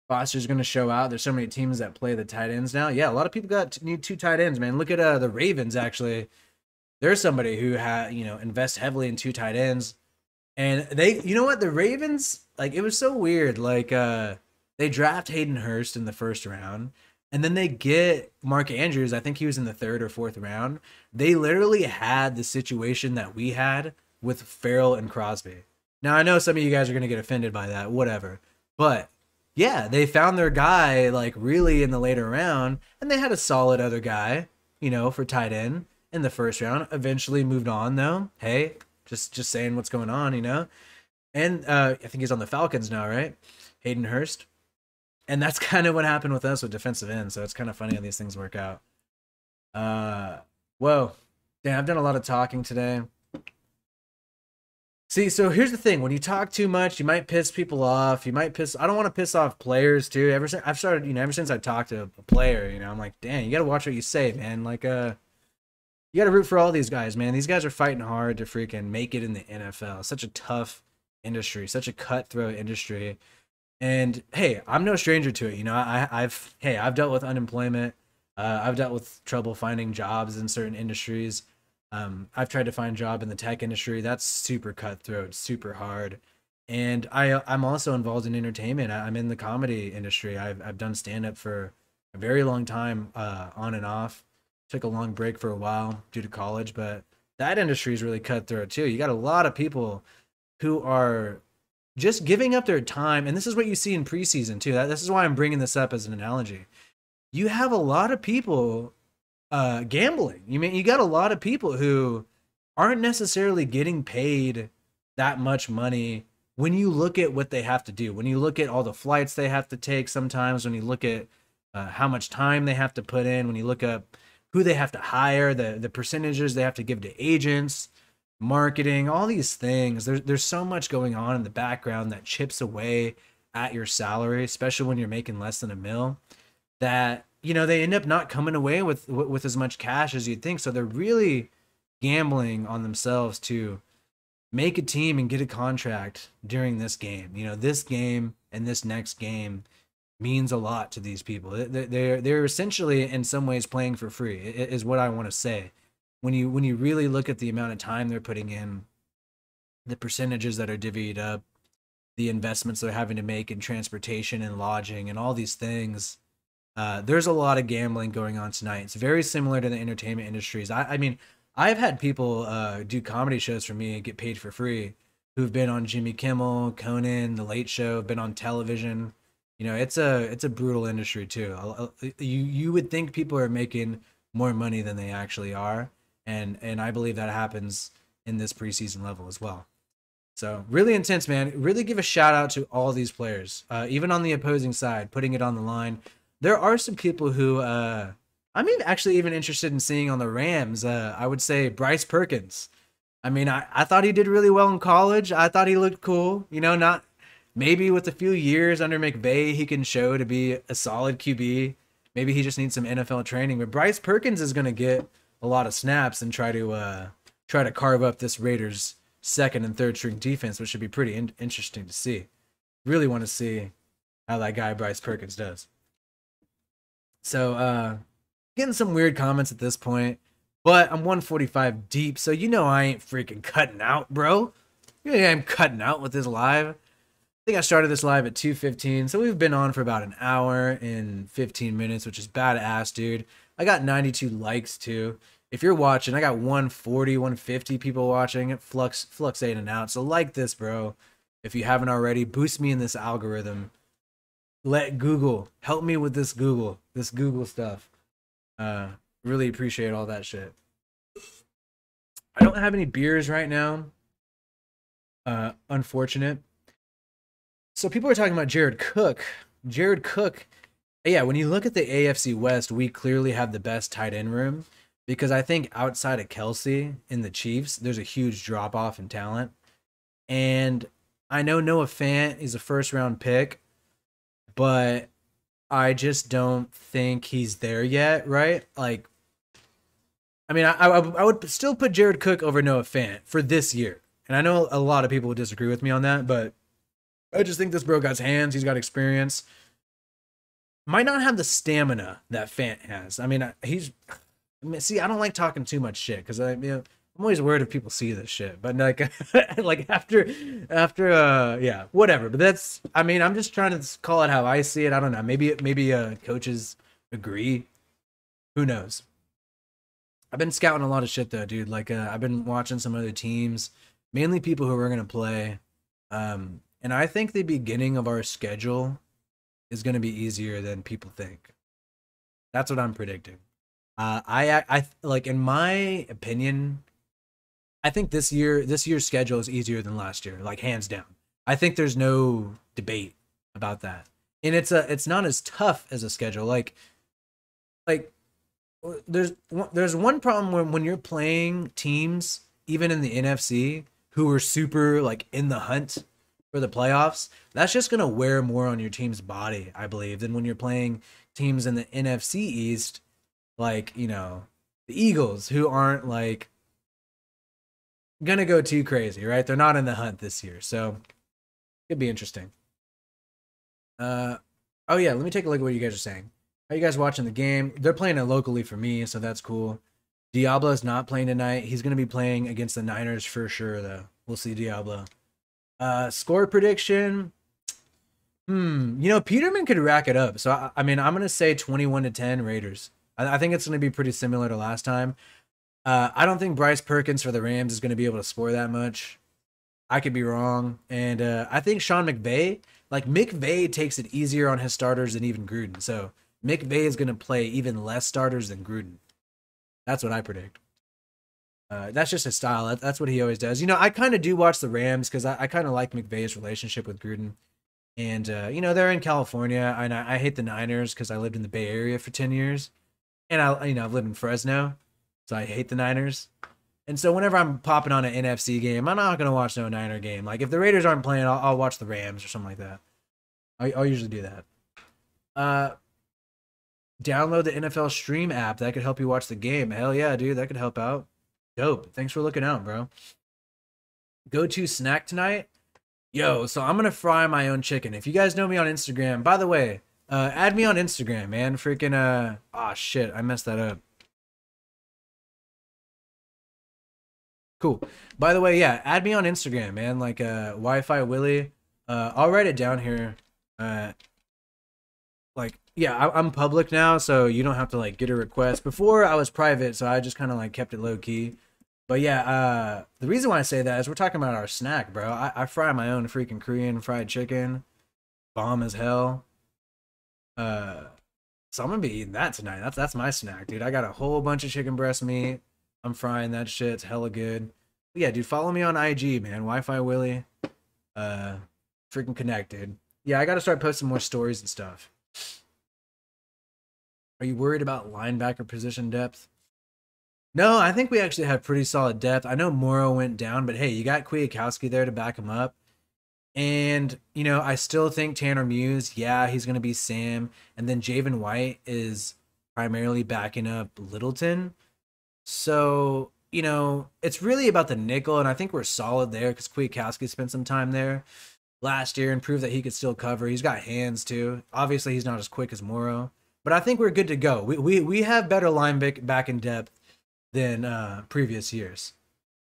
Foster's going to show out. There's so many teams that play the tight ends now. Yeah, a lot of people need 2 tight ends, man. Look at the Ravens, actually. There's somebody who invests heavily in 2 tight ends. And they, you know what? The Ravens, like, it was so weird. Like, they draft Hayden Hurst in the 1st round. And then they get Mark Andrews. I think he was in the 3rd or 4th round. They literally had the situation that we had with Farrell and Crosby. Now, I know some of you guys are going to get offended by that. Whatever. But yeah, they found their guy like really in the later round, and they had a solid other guy, for tight end in the 1st round. Eventually moved on though. Hey, just saying what's going on, And I think he's on the Falcons now, right? Hayden Hurst. And that's kind of what happened with us with defensive ends. So it's kind of funny how these things work out. Whoa. Damn, I've done a lot of talking today. See, so here's the thing. When you talk too much, you might piss people off. I don't want to piss off players too. Ever since I talked to a player, I'm like, dang, you got to watch what you say, man. Like, you got to root for all these guys, man. These guys are fighting hard to freaking make it in the NFL. Such a tough industry, such a cutthroat industry. And hey, I'm no stranger to it. I've dealt with unemployment. I've dealt with trouble finding jobs in certain industries. I've tried to find a job in the tech industry. That's super cutthroat, super hard. And I'm also involved in entertainment. I'm in the comedy industry. I've done stand up for a very long time, on and off. Took a long break for a while due to college, but that industry is really cutthroat too. You got a lot of people who are just giving up their time, and this is what you see in preseason too. This is why I'm bringing this up as an analogy. You have a lot of people gambling. You got a lot of people who aren't necessarily getting paid that much money when you look at what they have to do. When you look at all the flights they have to take sometimes, when you look at how much time they have to put in, when you look up who they have to hire, the percentages they have to give to agents, marketing, all these things. There's so much going on in the background that chips away at your salary, especially when you're making less than $1 million, that they end up not coming away with as much cash as you'd think. So they're really gambling on themselves to make a team and get a contract during this game. This game and this next game means a lot to these people. They're essentially in some ways playing for free, is what I want to say. When you really look at the amount of time they're putting in, the percentages that are divvied up, the investments they're having to make in transportation and lodging and all these things, there's a lot of gambling going on tonight. It's very similar to the entertainment industries. I mean, I've had people do comedy shows for me and get paid for free who've been on Jimmy Kimmel, Conan, The Late Show, been on television. It's a brutal industry too. You would think people are making more money than they actually are. And I believe that happens in this preseason level as well. So really intense, man. Really give a shout out to all these players, even on the opposing side, putting it on the line. There are some people who I'm actually even interested in seeing on the Rams. I would say Bryce Perkins. I mean, I thought he did really well in college. I thought he looked cool. Not maybe with a few years under McVay, he can show to be a solid QB. Maybe he just needs some NFL training. But Bryce Perkins is going to get a lot of snaps and try to carve up this Raiders second and third string defense, which should be pretty interesting to see. Really want to see how that guy Bryce Perkins does. So getting some weird comments at this point, but I'm 145 deep, so I ain't freaking cutting out, bro. I'm cutting out with this live. I think I started this live at 2:15, so we've been on for about an hour and 15 minutes, which is badass, dude. I got 92 likes too. If you're watching, I got 140, 150 people watching. It fluctuating out. So like this, bro. If you haven't already, boost me in this algorithm. Let Google help me with this Google stuff. Really appreciate all that shit. I don't have any beers right now. Unfortunate. So people are talking about Jared Cook. Jared Cook. Yeah, when you look at the AFC West, we clearly have the best tight end room. Because I think outside of Kelsey in the Chiefs, there's a huge drop-off in talent. And I know Noah Fant is a first-round pick, but I just don't think he's there yet, right? Like, I mean, I would still put Jared Cook over Noah Fant for this year. And I know a lot of people would disagree with me on that, but I just think this bro got hands. He's got experience. Might not have the stamina that Fant has. I mean, see, I don't like talking too much shit because I'm always worried if people see this shit. But like, like after, yeah, whatever. But that's, I mean, I'm just trying to call it how I see it. I don't know. Maybe coaches agree. Who knows? I've been scouting a lot of shit though, dude. Like, I've been watching some other teams, mainly people who are gonna play. And I think the beginning of our schedule is gonna be easier than people think. That's what I'm predicting. I like, in my opinion, I think this year's schedule is easier than last year, like hands down. I think there's no debate about that. and it's not as tough as a schedule. Like there's one problem when you're playing teams even in the NFC who are super like in the hunt for the playoffs. That's just gonna wear more on your team's body, I believe, than when you're playing teams in the NFC East, like the Eagles, who aren't like gonna go too crazy, right? They're not in the hunt this year, so it'd be interesting. Oh yeah, let me take a look at what you guys are saying. How you guys watching the game? They're playing it locally for me, so that's cool. Diablo's not playing tonight. He's gonna be playing against the Niners for sure, though. We'll see Diablo. Score prediction. Peterman could rack it up. So I mean, I'm gonna say 21-10 Raiders. I think it's gonna be pretty similar to last time. I don't think Bryce Perkins for the Rams is gonna be able to score that much. I could be wrong, and I think Sean McVay, like McVay, takes it easier on his starters than even Gruden. So McVay is gonna play even less starters than Gruden. That's what I predict. That's just his style. That's what he always does. I kind of do watch the Rams because I kind of like McVay's relationship with Gruden. And, they're in California. And I hate the Niners because I lived in the Bay Area for 10 years. And, I've lived in Fresno. So I hate the Niners. And so whenever I'm popping on an NFC game, I'm not going to watch no Niner game. Like, if the Raiders aren't playing, I'll watch the Rams or something like that. I'll usually do that. Download the NFL Stream app. That could help you watch the game. Hell yeah, dude. That could help out. Dope. Thanks for looking out, bro. Go-to snack tonight? Yo, so I'm going to fry my own chicken. If you guys know me on Instagram, by the way, add me on Instagram, man. Freaking, shit. I messed that up. Cool. By the way, yeah, add me on Instagram, man. Like, Wi-Fi Willie. I'll write it down here. I'm public now, so you don't have to like get a request. Before I was private, so I just kind of like kept it low key. But yeah, the reason why I say that is we're talking about our snack, bro. I fry my own freaking Korean fried chicken, bomb as hell. So I'm gonna be eating that tonight. That's my snack, dude. I got a whole bunch of chicken breast meat. I'm frying that shit. It's hella good. But yeah, dude, follow me on IG, man. Wi-Fi Willie. Freaking connected. Yeah, I gotta start posting more stories and stuff. Are you worried about linebacker position depth? No, I think we actually have pretty solid depth. I know Morrow went down, but hey, you got Kwiatkowski there to back him up. And, I still think Tanner Muse, yeah, he's going to be Sam. And then Javen White is primarily backing up Littleton. So, it's really about the nickel. And I think we're solid there because Kwiatkowski spent some time there last year and proved that he could still cover. He's got hands too. Obviously, he's not as quick as Morrow. But I think we're good to go. We have better back in depth than previous years.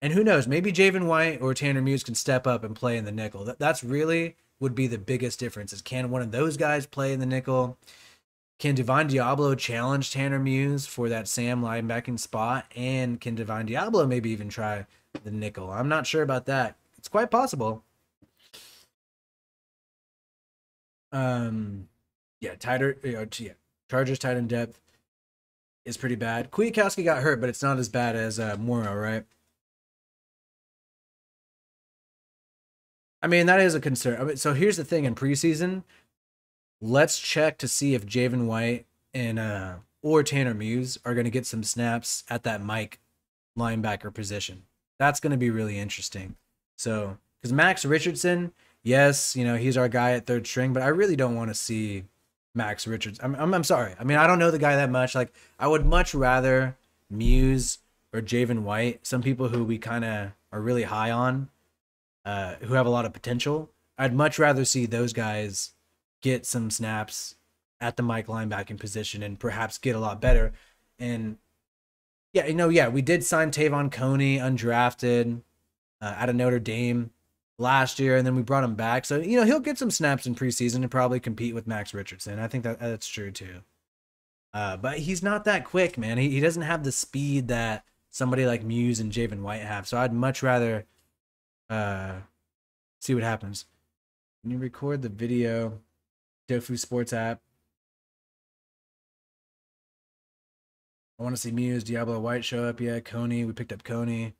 And who knows, maybe Javen White or Tanner Muse can step up and play in the nickel. That's really would be the biggest difference is can one of those guys play in the nickel? Can Divine Diablo challenge Tanner Muse for that Sam linebacking spot? And can Divine Diablo maybe even try the nickel? I'm not sure about that. It's quite possible. Chargers tight end depth is pretty bad. Kwiatkowski got hurt, but it's not as bad as Morrow, right? I mean, that is a concern. So here's the thing in preseason. Let's check to see if Javen White and or Tanner Muse are going to get some snaps at that Mike linebacker position. That's going to be really interesting. So, because Max Richardson, yes, he's our guy at third string, but I really don't want to see Max Richards. I'm sorry. I mean, I don't know the guy that much. Like, I would much rather Muse or Javen White, some people who we kind of are really high on, who have a lot of potential. I'd much rather see those guys get some snaps at the Mike linebacking position and perhaps get a lot better. And yeah, we did sign Tavon Coney, undrafted, out of Notre Dame last year, and then we brought him back. So, he'll get some snaps in preseason and probably compete with Max Richardson. I think that's true too. But he's not that quick, man. He doesn't have the speed that somebody like Muse and Javen White have. So I'd much rather see what happens. Can you record the video? Tofu Sports app. I want to see Muse, Diablo White show up. Yeah, Coney. We picked up Coney.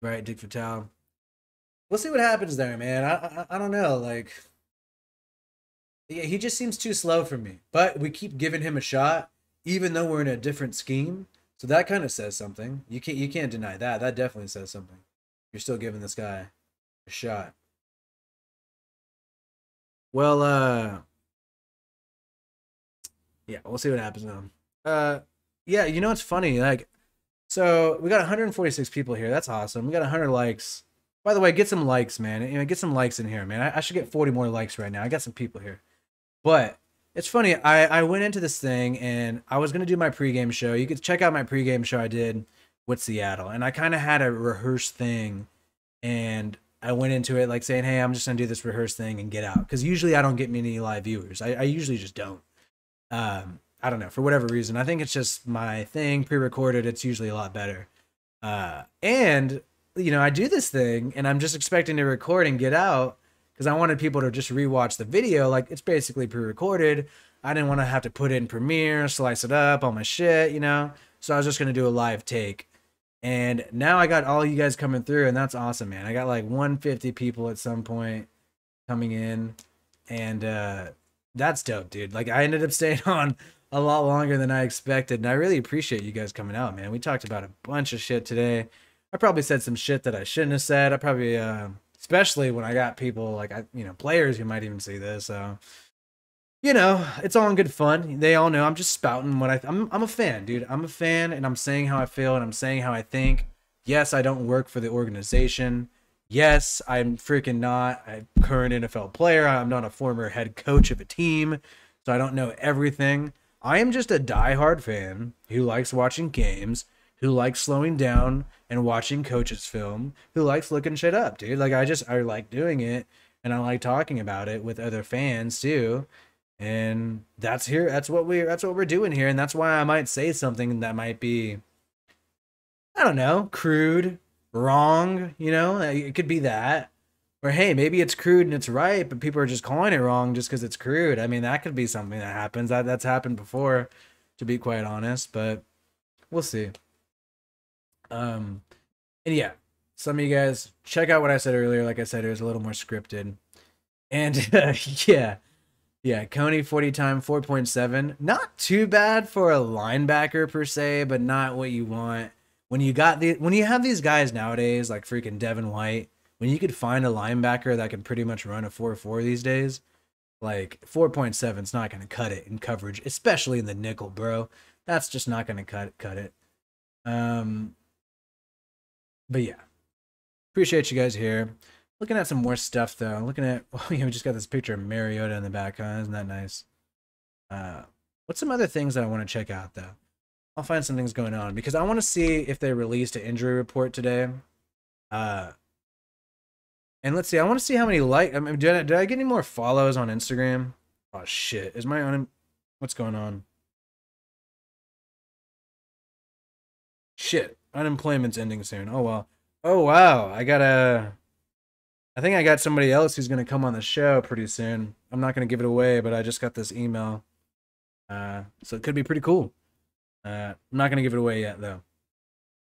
Right, Dick Vitale. We'll see what happens there, man. I don't know. Like, Yeah, he just seems too slow for me. But we keep giving him a shot, even though we're in a different scheme. So that kind of says something. You can't deny that. That definitely says something. You're still giving this guy a shot. Well, yeah, we'll see what happens now. Yeah, you know what's funny? Like, so we got 146 people here. That's awesome. We got 100 likes. By the way, get some likes, man. You know, get some likes in here, man. I should get 40 more likes right now. I got some people here. But it's funny. I went into this thing and I was gonna do my pregame show. You could check out my pregame show I did with Seattle, and I kind of had a rehearsed thing, and I went into it like saying, "Hey, I'm just gonna do this rehearsed thing and get out," because usually I don't get many live viewers. I usually just don't. I don't know, for whatever reason. I think it's just my thing, pre-recorded. It's usually a lot better. And you know, I do this thing, and I'm just expecting to record and get out because I wanted people to just rewatch the video. Like, it's basically pre-recorded. I didn't want to have to put it in Premiere, slice it up, all my shit, you know. So I was just gonna do a live take. And now I got all you guys coming through, and that's awesome, man. I got like 150 people at some point coming in, and that's dope, dude. Like, I ended up staying on a lot longer than I expected, and I really appreciate you guys coming out, man. We talked about a bunch of shit today. I probably said some shit that I shouldn't have said. I probably, especially when I got people like, players who might even see this. So, you know, it's all in good fun. They all know I'm just spouting what I'm a fan, dude. I'm a fan, and I'm saying how I feel, and I'm saying how I think. Yes, I don't work for the organization. Yes, I'm freaking not a current NFL player. I'm not a former head coach of a team, so I don't know everything. I am just a diehard fan who likes watching games, who likes slowing down and watching coaches film, who likes looking shit up, dude. Like, I like doing it, and I like talking about it with other fans too. And that's what we're doing here, and that's why I might say something that might be, I don't know, crude, wrong, you know? It could be that. Or hey, maybe it's crude and it's right, but people are just calling it wrong just because it's crude. I mean, that could be something that happens. That's happened before, to be quite honest, but we'll see. And yeah, some of you guys check out what I said earlier. Like I said, it was a little more scripted. And yeah, Coney 40 time 4.7. Not too bad for a linebacker per se, but not what you want. When you have these guys nowadays, like freaking Devin White, when you could find a linebacker that can pretty much run a 4.4 these days, like 4.7 is not going to cut it in coverage, especially in the nickel, bro. That's just not going to cut it. But yeah, appreciate you guys here. Looking at some more stuff though. Looking at, we just got this picture of Mariota in the back, huh? Isn't that nice? What's some other things that I want to check out though? I'll find some things going on because I want to see if they released an injury report today. And let's see. I want to see how many did I get any more follows on Instagram? Oh shit! What's going on? Shit! Unemployment's ending soon. Oh well. Oh wow! I think I got somebody else who's gonna come on the show pretty soon. I'm not gonna give it away, but I just got this email. So it could be pretty cool. I'm not gonna give it away yet though.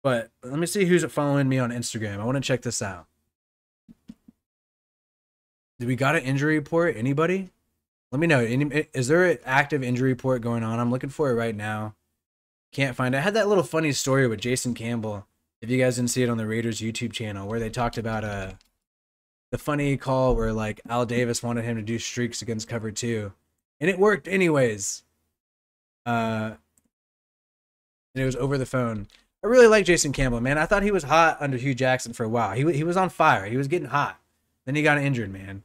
But let me see who's following me on Instagram. I want to check this out. Did we got an injury report? Anybody? Let me know. Is there an active injury report going on? I'm looking for it right now. Can't find it. I had that little funny story with Jason Campbell. If you guys didn't see it on the Raiders YouTube channel, where they talked about the funny call where like Al Davis wanted him to do streaks against cover 2, and it worked anyways. And it was over the phone. I really like Jason Campbell, man. I thought he was hot under Hugh Jackson for a while. He was on fire. He was getting hot. Then he got injured, man.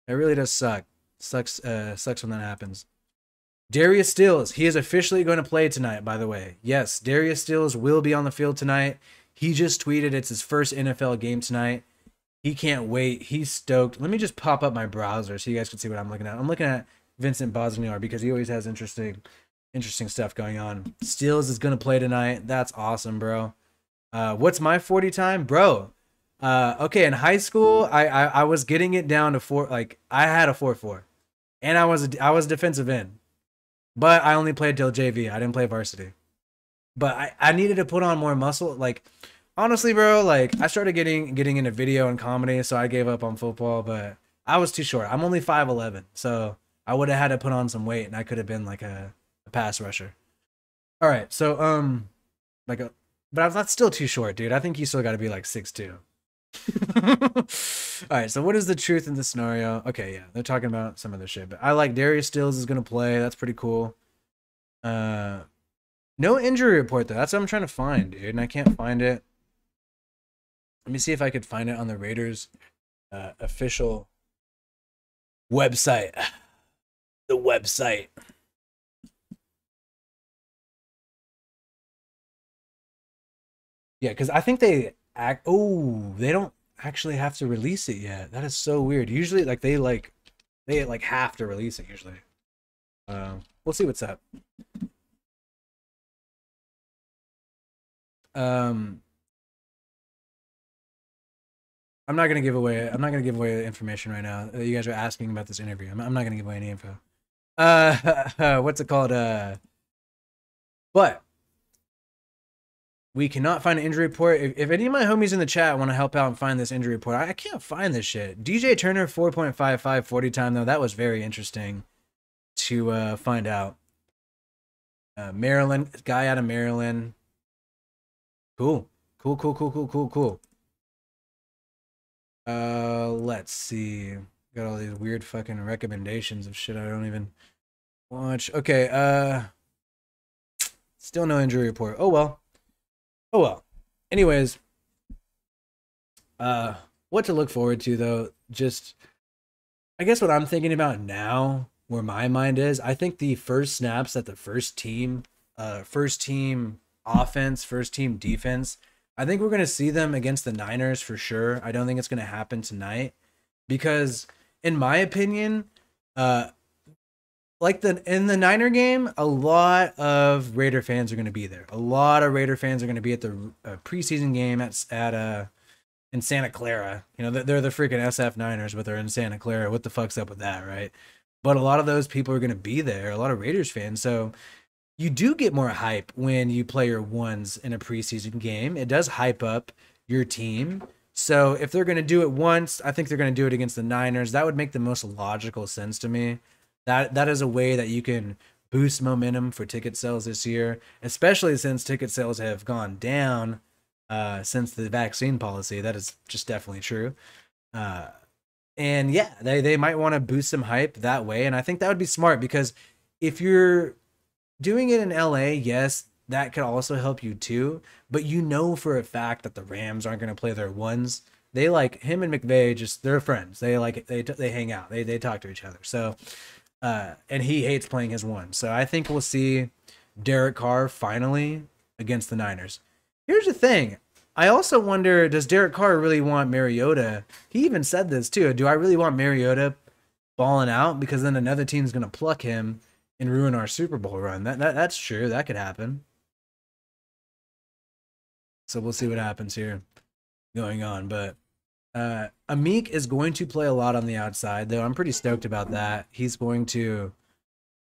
It really does suck. Sucks when that happens. Darius Stills, he is officially going to play tonight, by the way. Yes, Darius Stills will be on the field tonight. He just tweeted it's his first NFL game tonight. He can't wait. He's stoked. Let me just pop up my browser so you guys can see what I'm looking at. I'm looking at Vincent Bosniar because he always has interesting stuff going on. Stills is going to play tonight. That's awesome, bro. What's my 40 time? Bro, okay, in high school, I was getting it down to 4, like, I had a 4.4. And I was defensive end. But I only played till JV. I didn't play varsity. But I needed to put on more muscle. Like, honestly, bro, like, I started getting into video and comedy, so I gave up on football, but I was too short. I'm only 5'11", so I would have had to put on some weight, and I could have been like a pass rusher. All right, so but that's still too short, dude. I think you still got to be like 6'2". All right, so what is the truth in this scenario? Okay, yeah, they're talking about some other shit, but I like Darius Stills is gonna play. That's pretty cool. No injury report though. That's what I'm trying to find, dude, and I can't find it. Let me see if I could find it on the Raiders official website. The website. Yeah, because I think they they don't actually have to release it yet. That is so weird. Usually, like they have to release it usually. We'll see what's up. I'm not gonna give away the information right now. You guys are asking about this interview. I'm not gonna give away any info. What's it called? But we cannot find an injury report. If any of my homies in the chat want to help out and find this injury report, I can't find this shit. DJ Turner 4.55 40 time though. That was very interesting to find out. Maryland guy out of Maryland. Cool. Let's see. Got all these weird fucking recommendations of shit I don't even watch. Okay, still no injury report. Oh well. Anyways, what to look forward to though, just I guess what I'm thinking about now, where my mind is, I think the first snaps that the first team offense, first team defense, I think we're going to see them against the Niners for sure. I don't think it's going to happen tonight because in my opinion, in the Niner game, a lot of Raider fans are going to be there. A lot of Raider fans are going to be at the preseason game in Santa Clara. You know, they're the freaking SF Niners, but they're in Santa Clara. What the fuck's up with that, right? But a lot of those people are going to be there, a lot of Raiders fans. So you do get more hype when you play your ones in a preseason game. It does hype up your team. So if they're going to do it once, I think they're going to do it against the Niners. That would make the most logical sense to me. That is a way that you can boost momentum for ticket sales this year, especially since ticket sales have gone down since the vaccine policy. That is just definitely true. And yeah, they might want to boost some hype that way. And I think that would be smart because if you're doing it in LA, yes, that could also help you too. But you know for a fact that the Rams aren't going to play their ones. They like him and McVay, they're friends. They hang out. They talk to each other. So, and he hates playing his one. So I think we'll see Derek Carr finally against the Niners. Here's the thing. I also wonder, does Derek Carr really want Mariota? He even said this too. Do I really want Mariota balling out? Because then another team's going to pluck him and ruin our Super Bowl run. That's true. That could happen. So we'll see what happens here going on. But Amik is going to play a lot on the outside, though. I'm pretty stoked about that. He's going to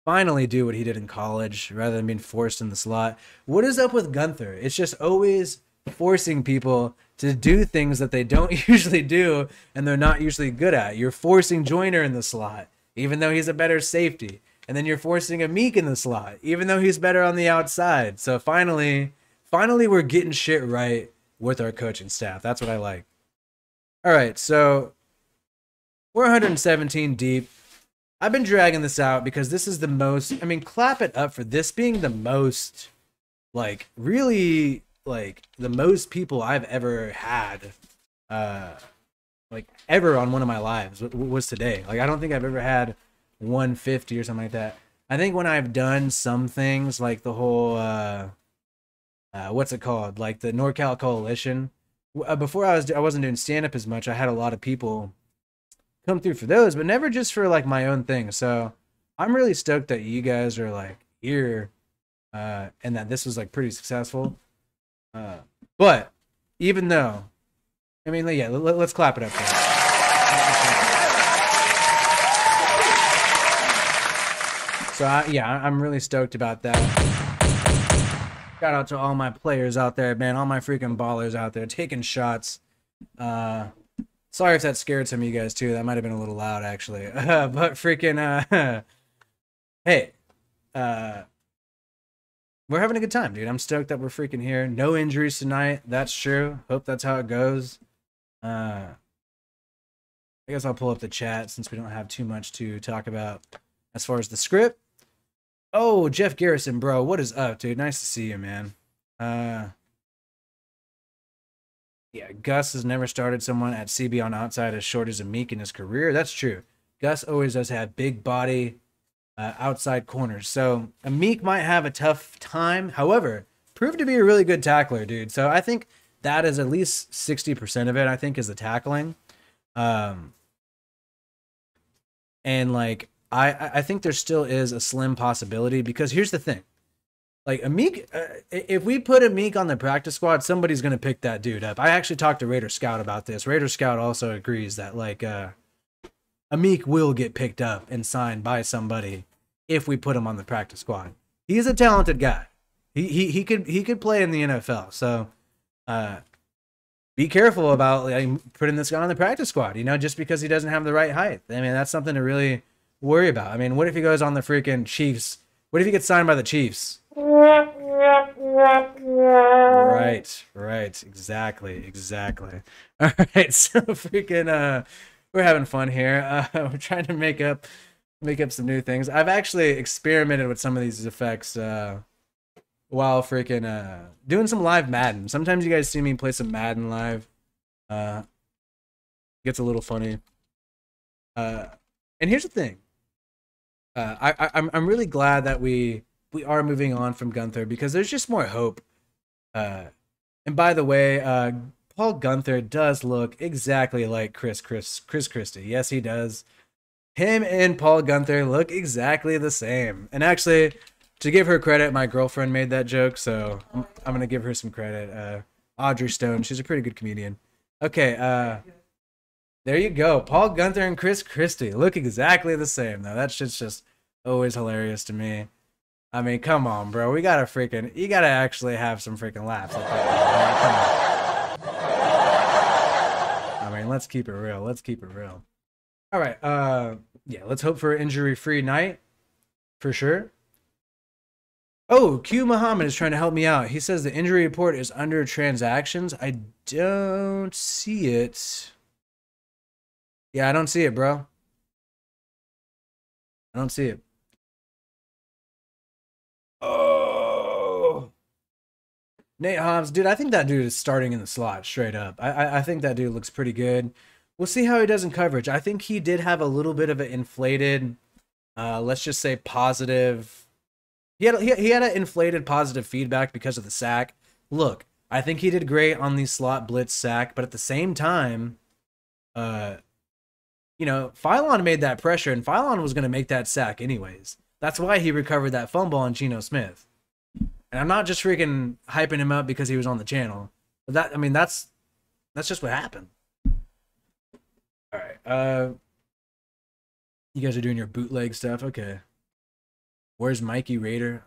finally do what he did in college rather than being forced in the slot. What is up with Gunther? It's just always forcing people to do things that they don't usually do and they're not usually good at. You're forcing Joyner in the slot, even though he's a better safety. And then you're forcing Amik in the slot, even though he's better on the outside. So finally we're getting shit right with our coaching staff. That's what I like. All right, so we're 117 deep. I've been dragging this out because this is the most, I mean, clap it up for this being the most, like, really, like, the most people I've ever had, like, ever on one of my lives was today. Like, I don't think I've ever had 150 or something like that. I think when I've done some things like the whole what's it called, like the NorCal Coalition, before I wasn't doing stand-up as much. I had a lot of people come through for those, but never just for like my own thing. So I'm really stoked that you guys are like here and that this was like pretty successful. But even though, I mean, yeah, let's clap it up there. So I'm really stoked about that. Shout out to all my players out there, man. All my freaking ballers out there taking shots. Sorry if that scared some of you guys too. That might have been a little loud actually. But freaking Hey, we're having a good time, dude. I'm stoked that we're freaking here. No injuries tonight. That's true. Hope that's how it goes. I guess I'll pull up the chat since we don't have too much to talk about as far as the script. Oh, Jeff Garrison, bro. What is up, dude? Nice to see you, man. Yeah, Gus has never started someone at CB on outside as short as Amik in his career. That's true. Gus always does have big body outside corners. So Amik might have a tough time. However, proved to be a really good tackler, dude. So I think that is at least 60% of it, I think, is the tackling. And like, I think there still is a slim possibility because here's the thing. Like Amik, if we put Amik on the practice squad, somebody's going to pick that dude up. I actually talked to Raider Scout about this. Raider Scout also agrees that like Amik will get picked up and signed by somebody if we put him on the practice squad. He's a talented guy. He could play in the NFL. So be careful about like, putting this guy on the practice squad, you know, just because he doesn't have the right height. I mean, that's something to really worry about. I mean, what if he goes on the freaking Chiefs? What if he gets signed by the Chiefs? Right. Exactly. All right, so freaking we're having fun here. We're trying to make up some new things. I've actually experimented with some of these effects while freaking doing some live Madden. Sometimes you guys see me play some Madden live. Gets a little funny. And here's the thing. I'm really glad that we are moving on from Gunther because there's just more hope. And by the way, Paul Gunther does look exactly like Chris Christie. Yes, he does. Him and Paul Gunther look exactly the same. And actually, to give her credit, my girlfriend made that joke, so I'm gonna give her some credit. Audrey Stone, she's a pretty good comedian. Okay, there you go. Paul Gunther and Chris Christie look exactly the same. Now that shit's just always hilarious to me. I mean, come on, bro. You gotta actually have some freaking laughs like that. Come on. I mean, let's keep it real. All right. Yeah, let's hope for an injury-free night for sure. Oh, Q Muhammad is trying to help me out. He says the injury report is under transactions. I don't see it. Yeah, I don't see it, bro. I don't see it. Oh, Nate Hobbs, dude, I think that dude is starting in the slot straight up. I think that dude looks pretty good. We'll see how he does in coverage. I think he did have a little bit of an inflated, let's just say positive. He had an inflated positive feedback because of the sack. Look, I think he did great on the slot blitz sack, but at the same time, you know, Phylon made that pressure, and Phylon was going to make that sack anyways. That's why he recovered that fumble on Geno Smith. And I'm not just freaking hyping him up because he was on the channel. But I mean, that's just what happened. All right. You guys are doing your bootleg stuff. Okay. Where's Mikey Raider?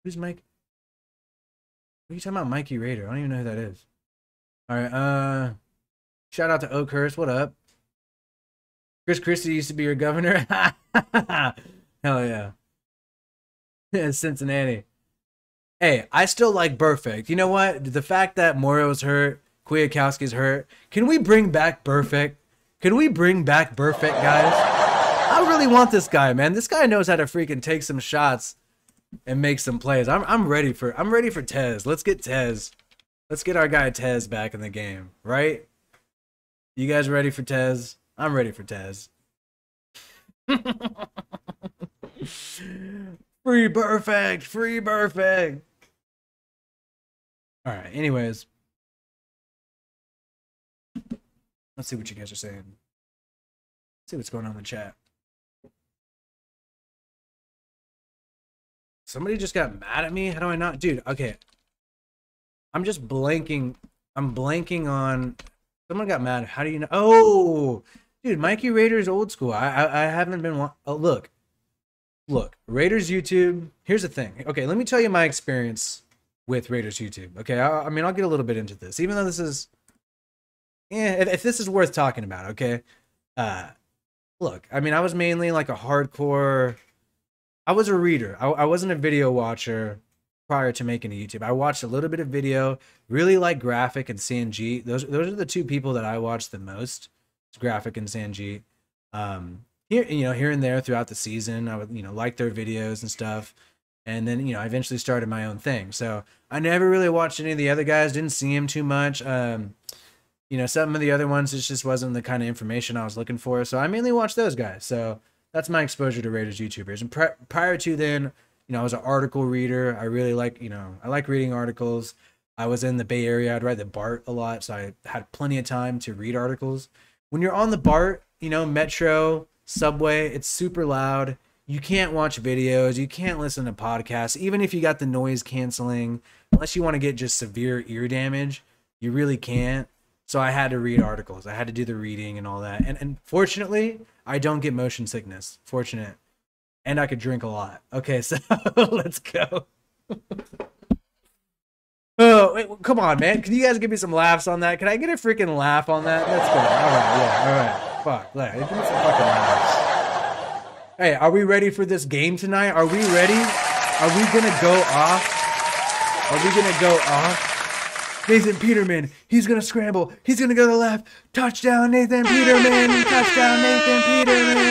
Who's Mike? What are you talking about, Mikey Raider? I don't even know who that is. All right. Shout out to Oakhurst. What up? Chris Christie used to be your governor. Hell yeah. Cincinnati. Hey, I still like Burfict. You know what? The fact that Morrow's hurt, Kwiatkowski's hurt. Can we bring back Burfict? Can we bring back Burfict, guys? I really want this guy, man. This guy knows how to freaking take some shots and make some plays. I'm ready for Tez. Let's get Tez. Let's get our guy Tez back in the game, right? You guys ready for Tez? I'm ready for Tez. Free Burfict. All right, anyways. Let's see what you guys are saying. Let's see what's going on in the chat. Somebody just got mad at me? How do I not? Dude, okay. I'm just blanking. I'm blanking on... Someone got mad. How do you know? Oh! Dude, Mikey Raiders old school. I haven't been... Oh, look. Look. Raiders YouTube. Here's the thing. Okay, let me tell you my experience with Raiders YouTube. Okay, I mean, I'll get a little bit into this. Even though this is... Yeah, if this is worth talking about, okay? Look, I mean, I was mainly like a hardcore I was a reader. I wasn't a video watcher prior to making a YouTube. I watched a little bit of video, really like Graphic and Sanjeet. Those are the two people that I watch the most. It's Graphic and Sanjeet. Here and there throughout the season, I would, like their videos and stuff. And then, I eventually started my own thing. So I never really watched any of the other guys, didn't see him too much. Some of the other ones, it just wasn't the kind of information I was looking for. So I mainly watched those guys. So that's my exposure to Raiders YouTubers. And prior to then, I was an article reader. I really like, I like reading articles. I was in the Bay Area. I'd ride the BART a lot. So I had plenty of time to read articles. When you're on the BART, Metro, subway, it's super loud. You can't watch videos. You can't listen to podcasts. Even if you got the noise canceling, unless you want to get just severe ear damage, you really can't. So I had to read articles. I had to do the reading and all that. And fortunately, I don't get motion sickness. Fortunate. And I could drink a lot. Okay, so let's go. Oh, wait, come on, man. Can you guys give me some laughs on that? Can I get a freaking laugh on that? Let's go. All right, yeah, all right. Fuck. Give me some fucking laughs. Hey, are we ready for this game tonight? Are we ready? Are we going to go off? Are we going to go off? Nathan Peterman, he's going to scramble. He's going to go to the left. Touchdown, Nathan Peterman. Touchdown, Nathan Peterman.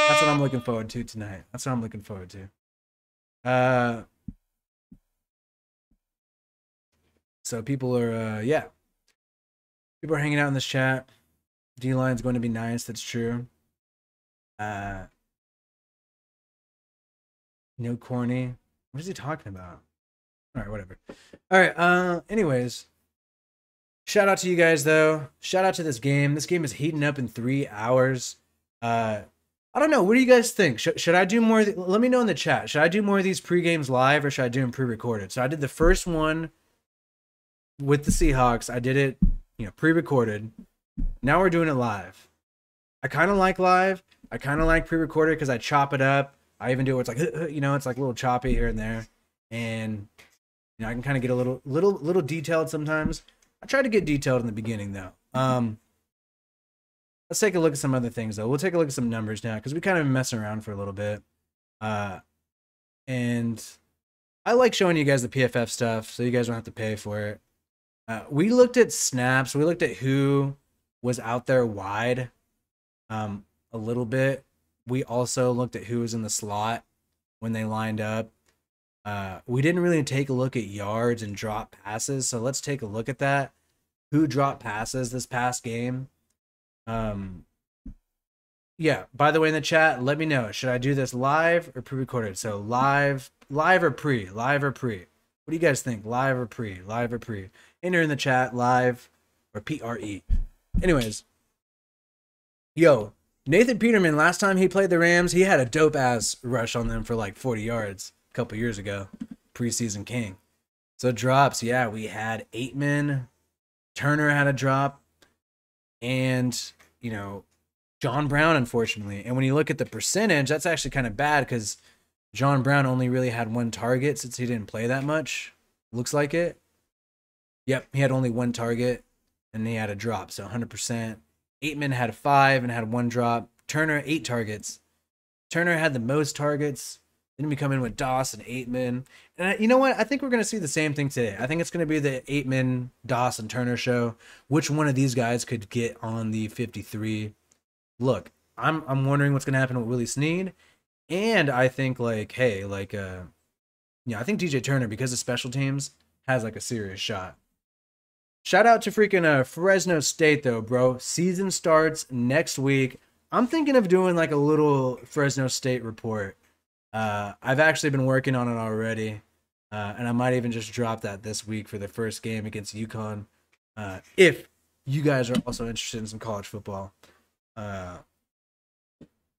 That's what I'm looking forward to tonight. That's what I'm looking forward to. So people are, people are hanging out in this chat. D-line's going to be nice. That's true. No corny. What is he talking about? All right, whatever. All right. Anyways, shout out to you guys though. Shout out to this game. This game is heating up in 3 hours. I don't know. What do you guys think? Should I do more? Let me know in the chat. Should I do more of these pre-games live or should I do them pre-recorded? So I did the first one with the Seahawks. I did it, pre-recorded. Now we're doing it live. I kind of like live. I kind of like pre-recorded because I chop it up. I even do it. It's like, it's like a little choppy here and there. And, I can kind of get a little detailed sometimes. I try to get detailed in the beginning though. Let's take a look at some other things though. We'll take a look at some numbers now because we kind of been messing around for a little bit. And I like showing you guys the PFF stuff so you guys don't have to pay for it. We looked at snaps. We looked at who was out there wide a little bit. We also looked at who was in the slot when they lined up. We didn't really take a look at yards and drop passes, so let's take a look at that. Who dropped passes this past game? Yeah, by the way, in the chat, let me know. Should I do this live or pre-recorded? So live or pre? Live or pre? What do you guys think? Live or pre? Live or pre? Enter in the chat, live or PRE. Anyways, yo, Nathan Peterman, last time he played the Rams, he had a dope-ass rush on them for like 40 yards a couple years ago. Preseason king. So drops, yeah, we had Aitman. Turner had a drop. And, John Brown, unfortunately. And when you look at the percentage, that's actually kind of bad because John Brown only really had one target since he didn't play that much. Looks like it. Yep, he had only one target, and he had a drop, so 100%. Aitman had 5 and had 1 drop. Turner, 8 targets. Turner had the most targets. Then we come in with Doss and Aitman. And you know what? I think we're going to see the same thing today. I think it's going to be the Aitman, Doss, and Turner show. Which one of these guys could get on the 53? Look, I'm wondering what's going to happen with Willie Snead. And I think, I think DJ Turner, because of special teams, has, a serious shot. Shout out to freaking Fresno State, though, bro. Season starts next week. I'm thinking of doing, a little Fresno State report. I've actually been working on it already. And I might even just drop that this week for the first game against UConn. If you guys are also interested in some college football.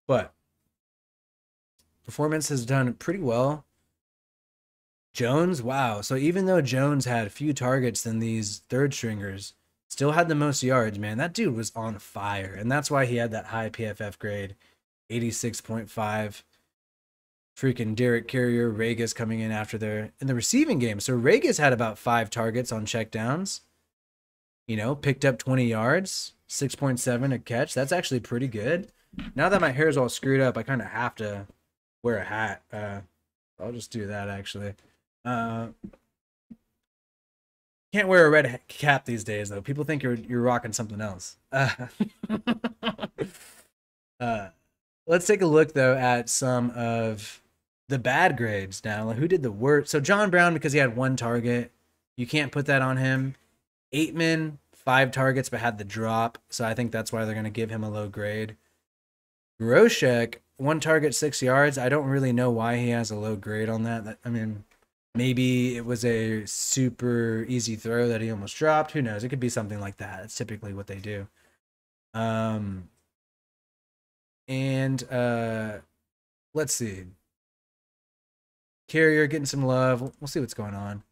But performance has done pretty well. Jones, wow. So even though Jones had few targets than these third stringers, still had the most yards, man. That dude was on fire. And that's why he had that high PFF grade, 86.5. Freaking Derek Carrier, Regas coming in after in the receiving game. So Regas had about 5 targets on checkdowns. Picked up 20 yards, 6.7 a catch. That's actually pretty good. Now that my hair is all screwed up, I kind of have to wear a hat. I'll just do that actually. Can't wear a red cap these days though. People think you're rocking something else. Let's take a look though at some of the bad grades now. Like, who did the worst? So John Brown, because he had 1 target, you can't put that on him. Aitman, 5 targets but had the drop, so I think that's why they're going to give him a low grade. Groshek, 1 target, 6 yards. I don't really know why he has a low grade on that. I mean, maybe it was a super easy throw that he almost dropped. Who knows? It could be something like that. That's typically what they do. Let's see. Carrier getting some love. We'll see what's going on.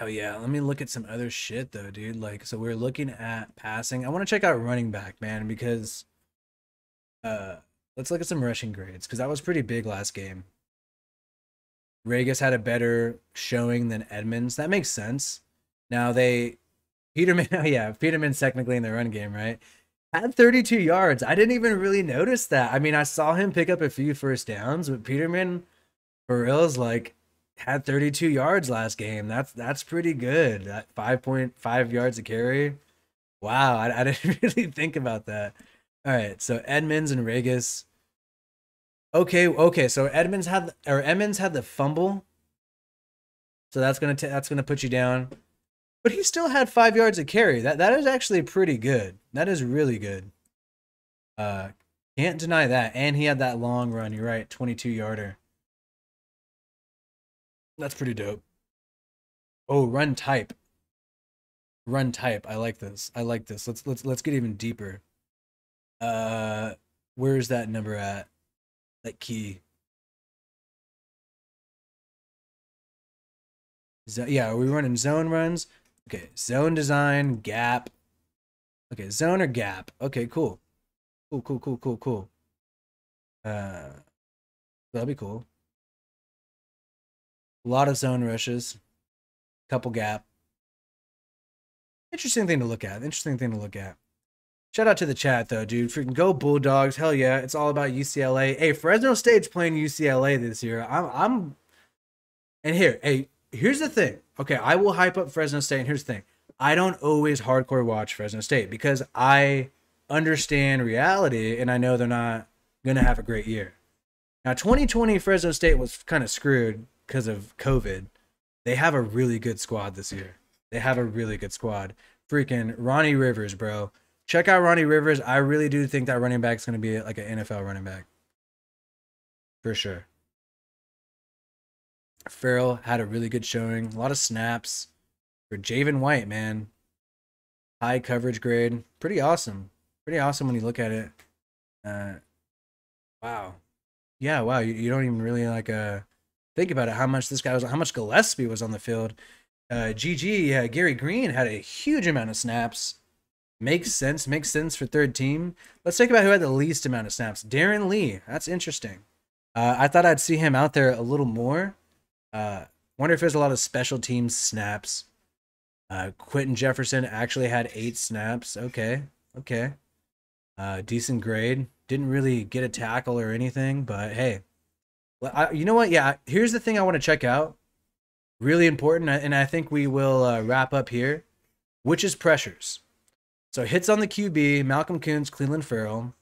Oh yeah, let me look at some other shit though, dude. Like, so we're looking at passing. I want to check out running back, man, because let's look at some rushing grades, because that was pretty big last game. Regas had a better showing than Edmonds. That makes sense. Now Peterman, yeah, Peterman's technically in the run game, right? Had 32 yards. I didn't even really notice that. I mean, I saw him pick up a few first downs, but Peterman, for real, is like, had 32 yards last game. That's pretty good. That 5.5 yards a carry. Wow, I didn't really think about that. All right, so Edmonds and Regas. Okay. So Edmonds had the fumble. So that's gonna put you down. But he still had 5 yards a carry. That is actually pretty good. That is really good. Can't deny that. And he had that long run. You're right, 22-yarder. That's pretty dope. Oh, run type. Run type. I like this. Let's get even deeper. Where's that number at? That key. Yeah, are we running zone runs? Okay, zone design, gap. Okay, zone or gap. Okay, cool. Cool. That'll be cool. A lot of zone rushes. Couple gap. Interesting thing to look at. Shout out to the chat though, dude. Freaking go Bulldogs. Hell yeah. It's all about UCLA. Hey, Fresno State's playing UCLA this year. And here's the thing. Okay, I will hype up Fresno State, and here's the thing. I don't always hardcore watch Fresno State because I understand reality and I know they're not gonna have a great year. Now 2020 Fresno State was kind of screwed because of COVID. They have a really good squad this year. Freaking Ronnie Rivers, bro. Check out Ronnie Rivers. I really do think that running back is going to be like an NFL running back. For sure. Farrell had a really good showing. A lot of snaps for Javen White, man. High coverage grade. Pretty awesome. Pretty awesome when you look at it. Wow. Yeah, wow. You don't even really like think about it, how much Gillespie was on the field. Gary Green had a huge amount of snaps. Makes sense for third team. Let's think about who had the least amount of snaps. Darren Lee. That's interesting. I thought I'd see him out there a little more. Wonder if there's a lot of special teams snaps. Quentin Jefferson actually had 8 snaps. Okay. Decent grade. Didn't really get a tackle or anything, but hey. You know what? Yeah, here's the thing I want to check out. Really important, and I think we will wrap up here, which is pressures. So hits on the QB, Malcolm Kuntz, Cleveland Farrell.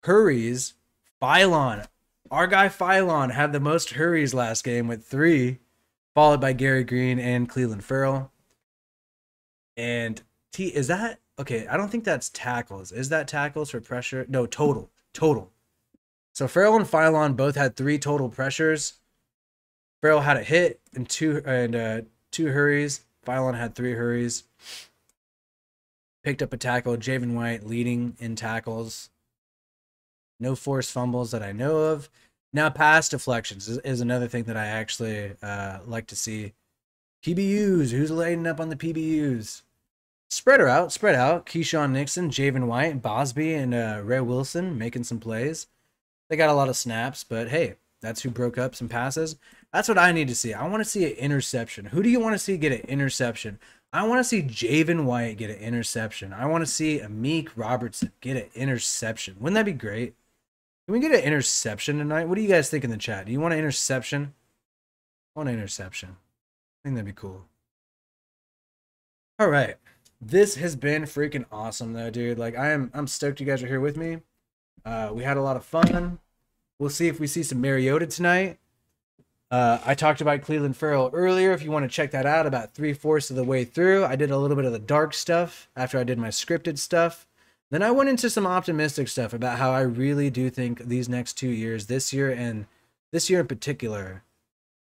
Hurries, Phylon. Our guy Phylon had the most hurries last game with 3, followed by Gary Green and Cleveland Farrell. And is that okay? I don't think that's tackles. Is that tackles for pressure? No, total. So Farrell and Phylon both had 3 total pressures. Farrell had a hit and 2 hurries. Phylon had 3 hurries. Picked up a tackle. Javen White leading in tackles. No forced fumbles that I know of. Now pass deflections is another thing that I actually like to see. PBUs. Who's lighting up on the PBUs? Spread out. Keyshawn Nixon, Javen White, Bosby, and Ray Wilson making some plays. They got a lot of snaps, but hey, that's who broke up some passes. That's what I need to see. I want to see an interception. Who do you want to see get an interception? I want to see Javen White get an interception. I want to see Amik Robertson get an interception. Wouldn't that be great? Can we get an interception tonight? What do you guys think in the chat? Do you want an interception? I want an interception. I think that'd be cool. All right. This has been freaking awesome though, dude. Like I'm stoked you guys are here with me. We had a lot of fun. We'll see if we see some Mariota tonight. I talked about Cleveland Farrell earlier. If you want to check that out, about 3/4 of the way through, I did a little bit of the dark stuff after I did my scripted stuff. Then I went into some optimistic stuff about how I really do think these next 2 years, this year in particular,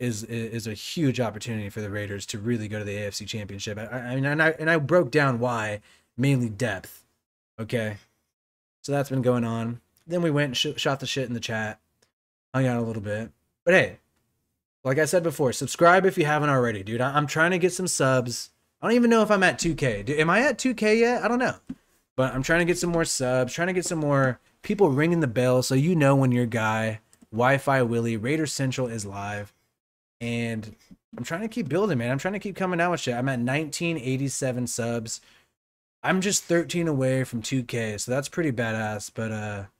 is a huge opportunity for the Raiders to really go to the AFC Championship. I mean, I broke down why, mainly depth. Okay, so that's been going on. Then we went and shot the shit in the chat, hung out a little bit. But hey, like I said before, subscribe if you haven't already, dude. I'm trying to get some subs. I don't even know if I'm at 2K. Am I at 2K yet? I don't know. But I'm trying to get some more subs, trying to get some more people ringing the bell so you know when your guy, Wi-Fi Willie, Raider Central is live. And I'm trying to keep building, man. I'm trying to keep coming out with shit. I'm at 1987 subs. I'm just 13 away from 2K, so that's pretty badass. But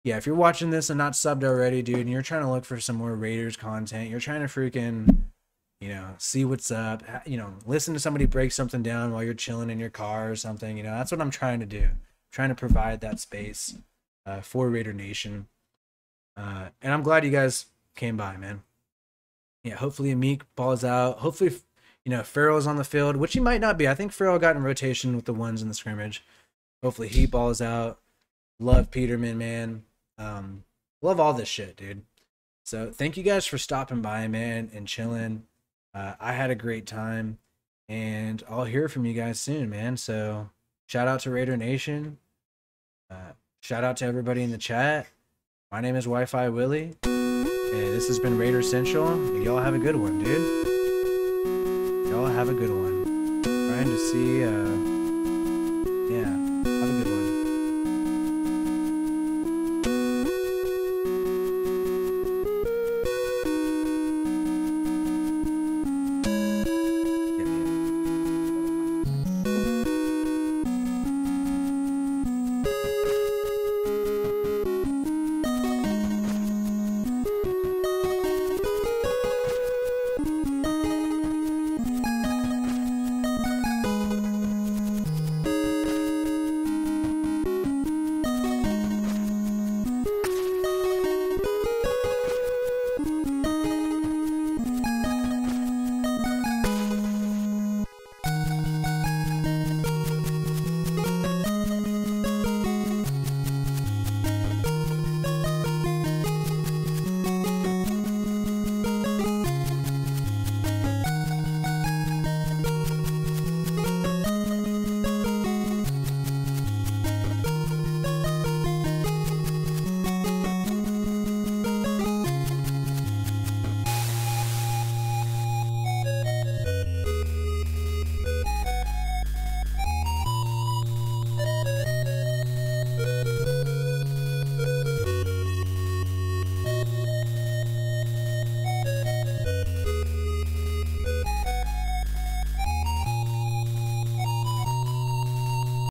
yeah, if you're watching this and not subbed already, dude, and you're trying to look for some more Raiders content, you're trying to freaking, you know, see what's up, you know, listen to somebody break something down while you're chilling in your car or something, you know, that's what I'm trying to do. I'm trying to provide that space for Raider Nation. And I'm glad you guys came by, man. Yeah, hopefully Meek balls out. Hopefully, you know, Farrell's on the field, which he might not be. I think Farrell got in rotation with the ones in the scrimmage. Hopefully he balls out. Love Peterman, man. Love all this shit, dude. So thank you guys for stopping by, man, and chilling. I had a great time, and I'll hear from you guys soon, man. So shout out to Raider Nation. Shout out to everybody in the chat. My name is Wi-Fi Willie, and this has been Raider Central. And y'all have a good one, dude. Y'all have a good one. Trying to see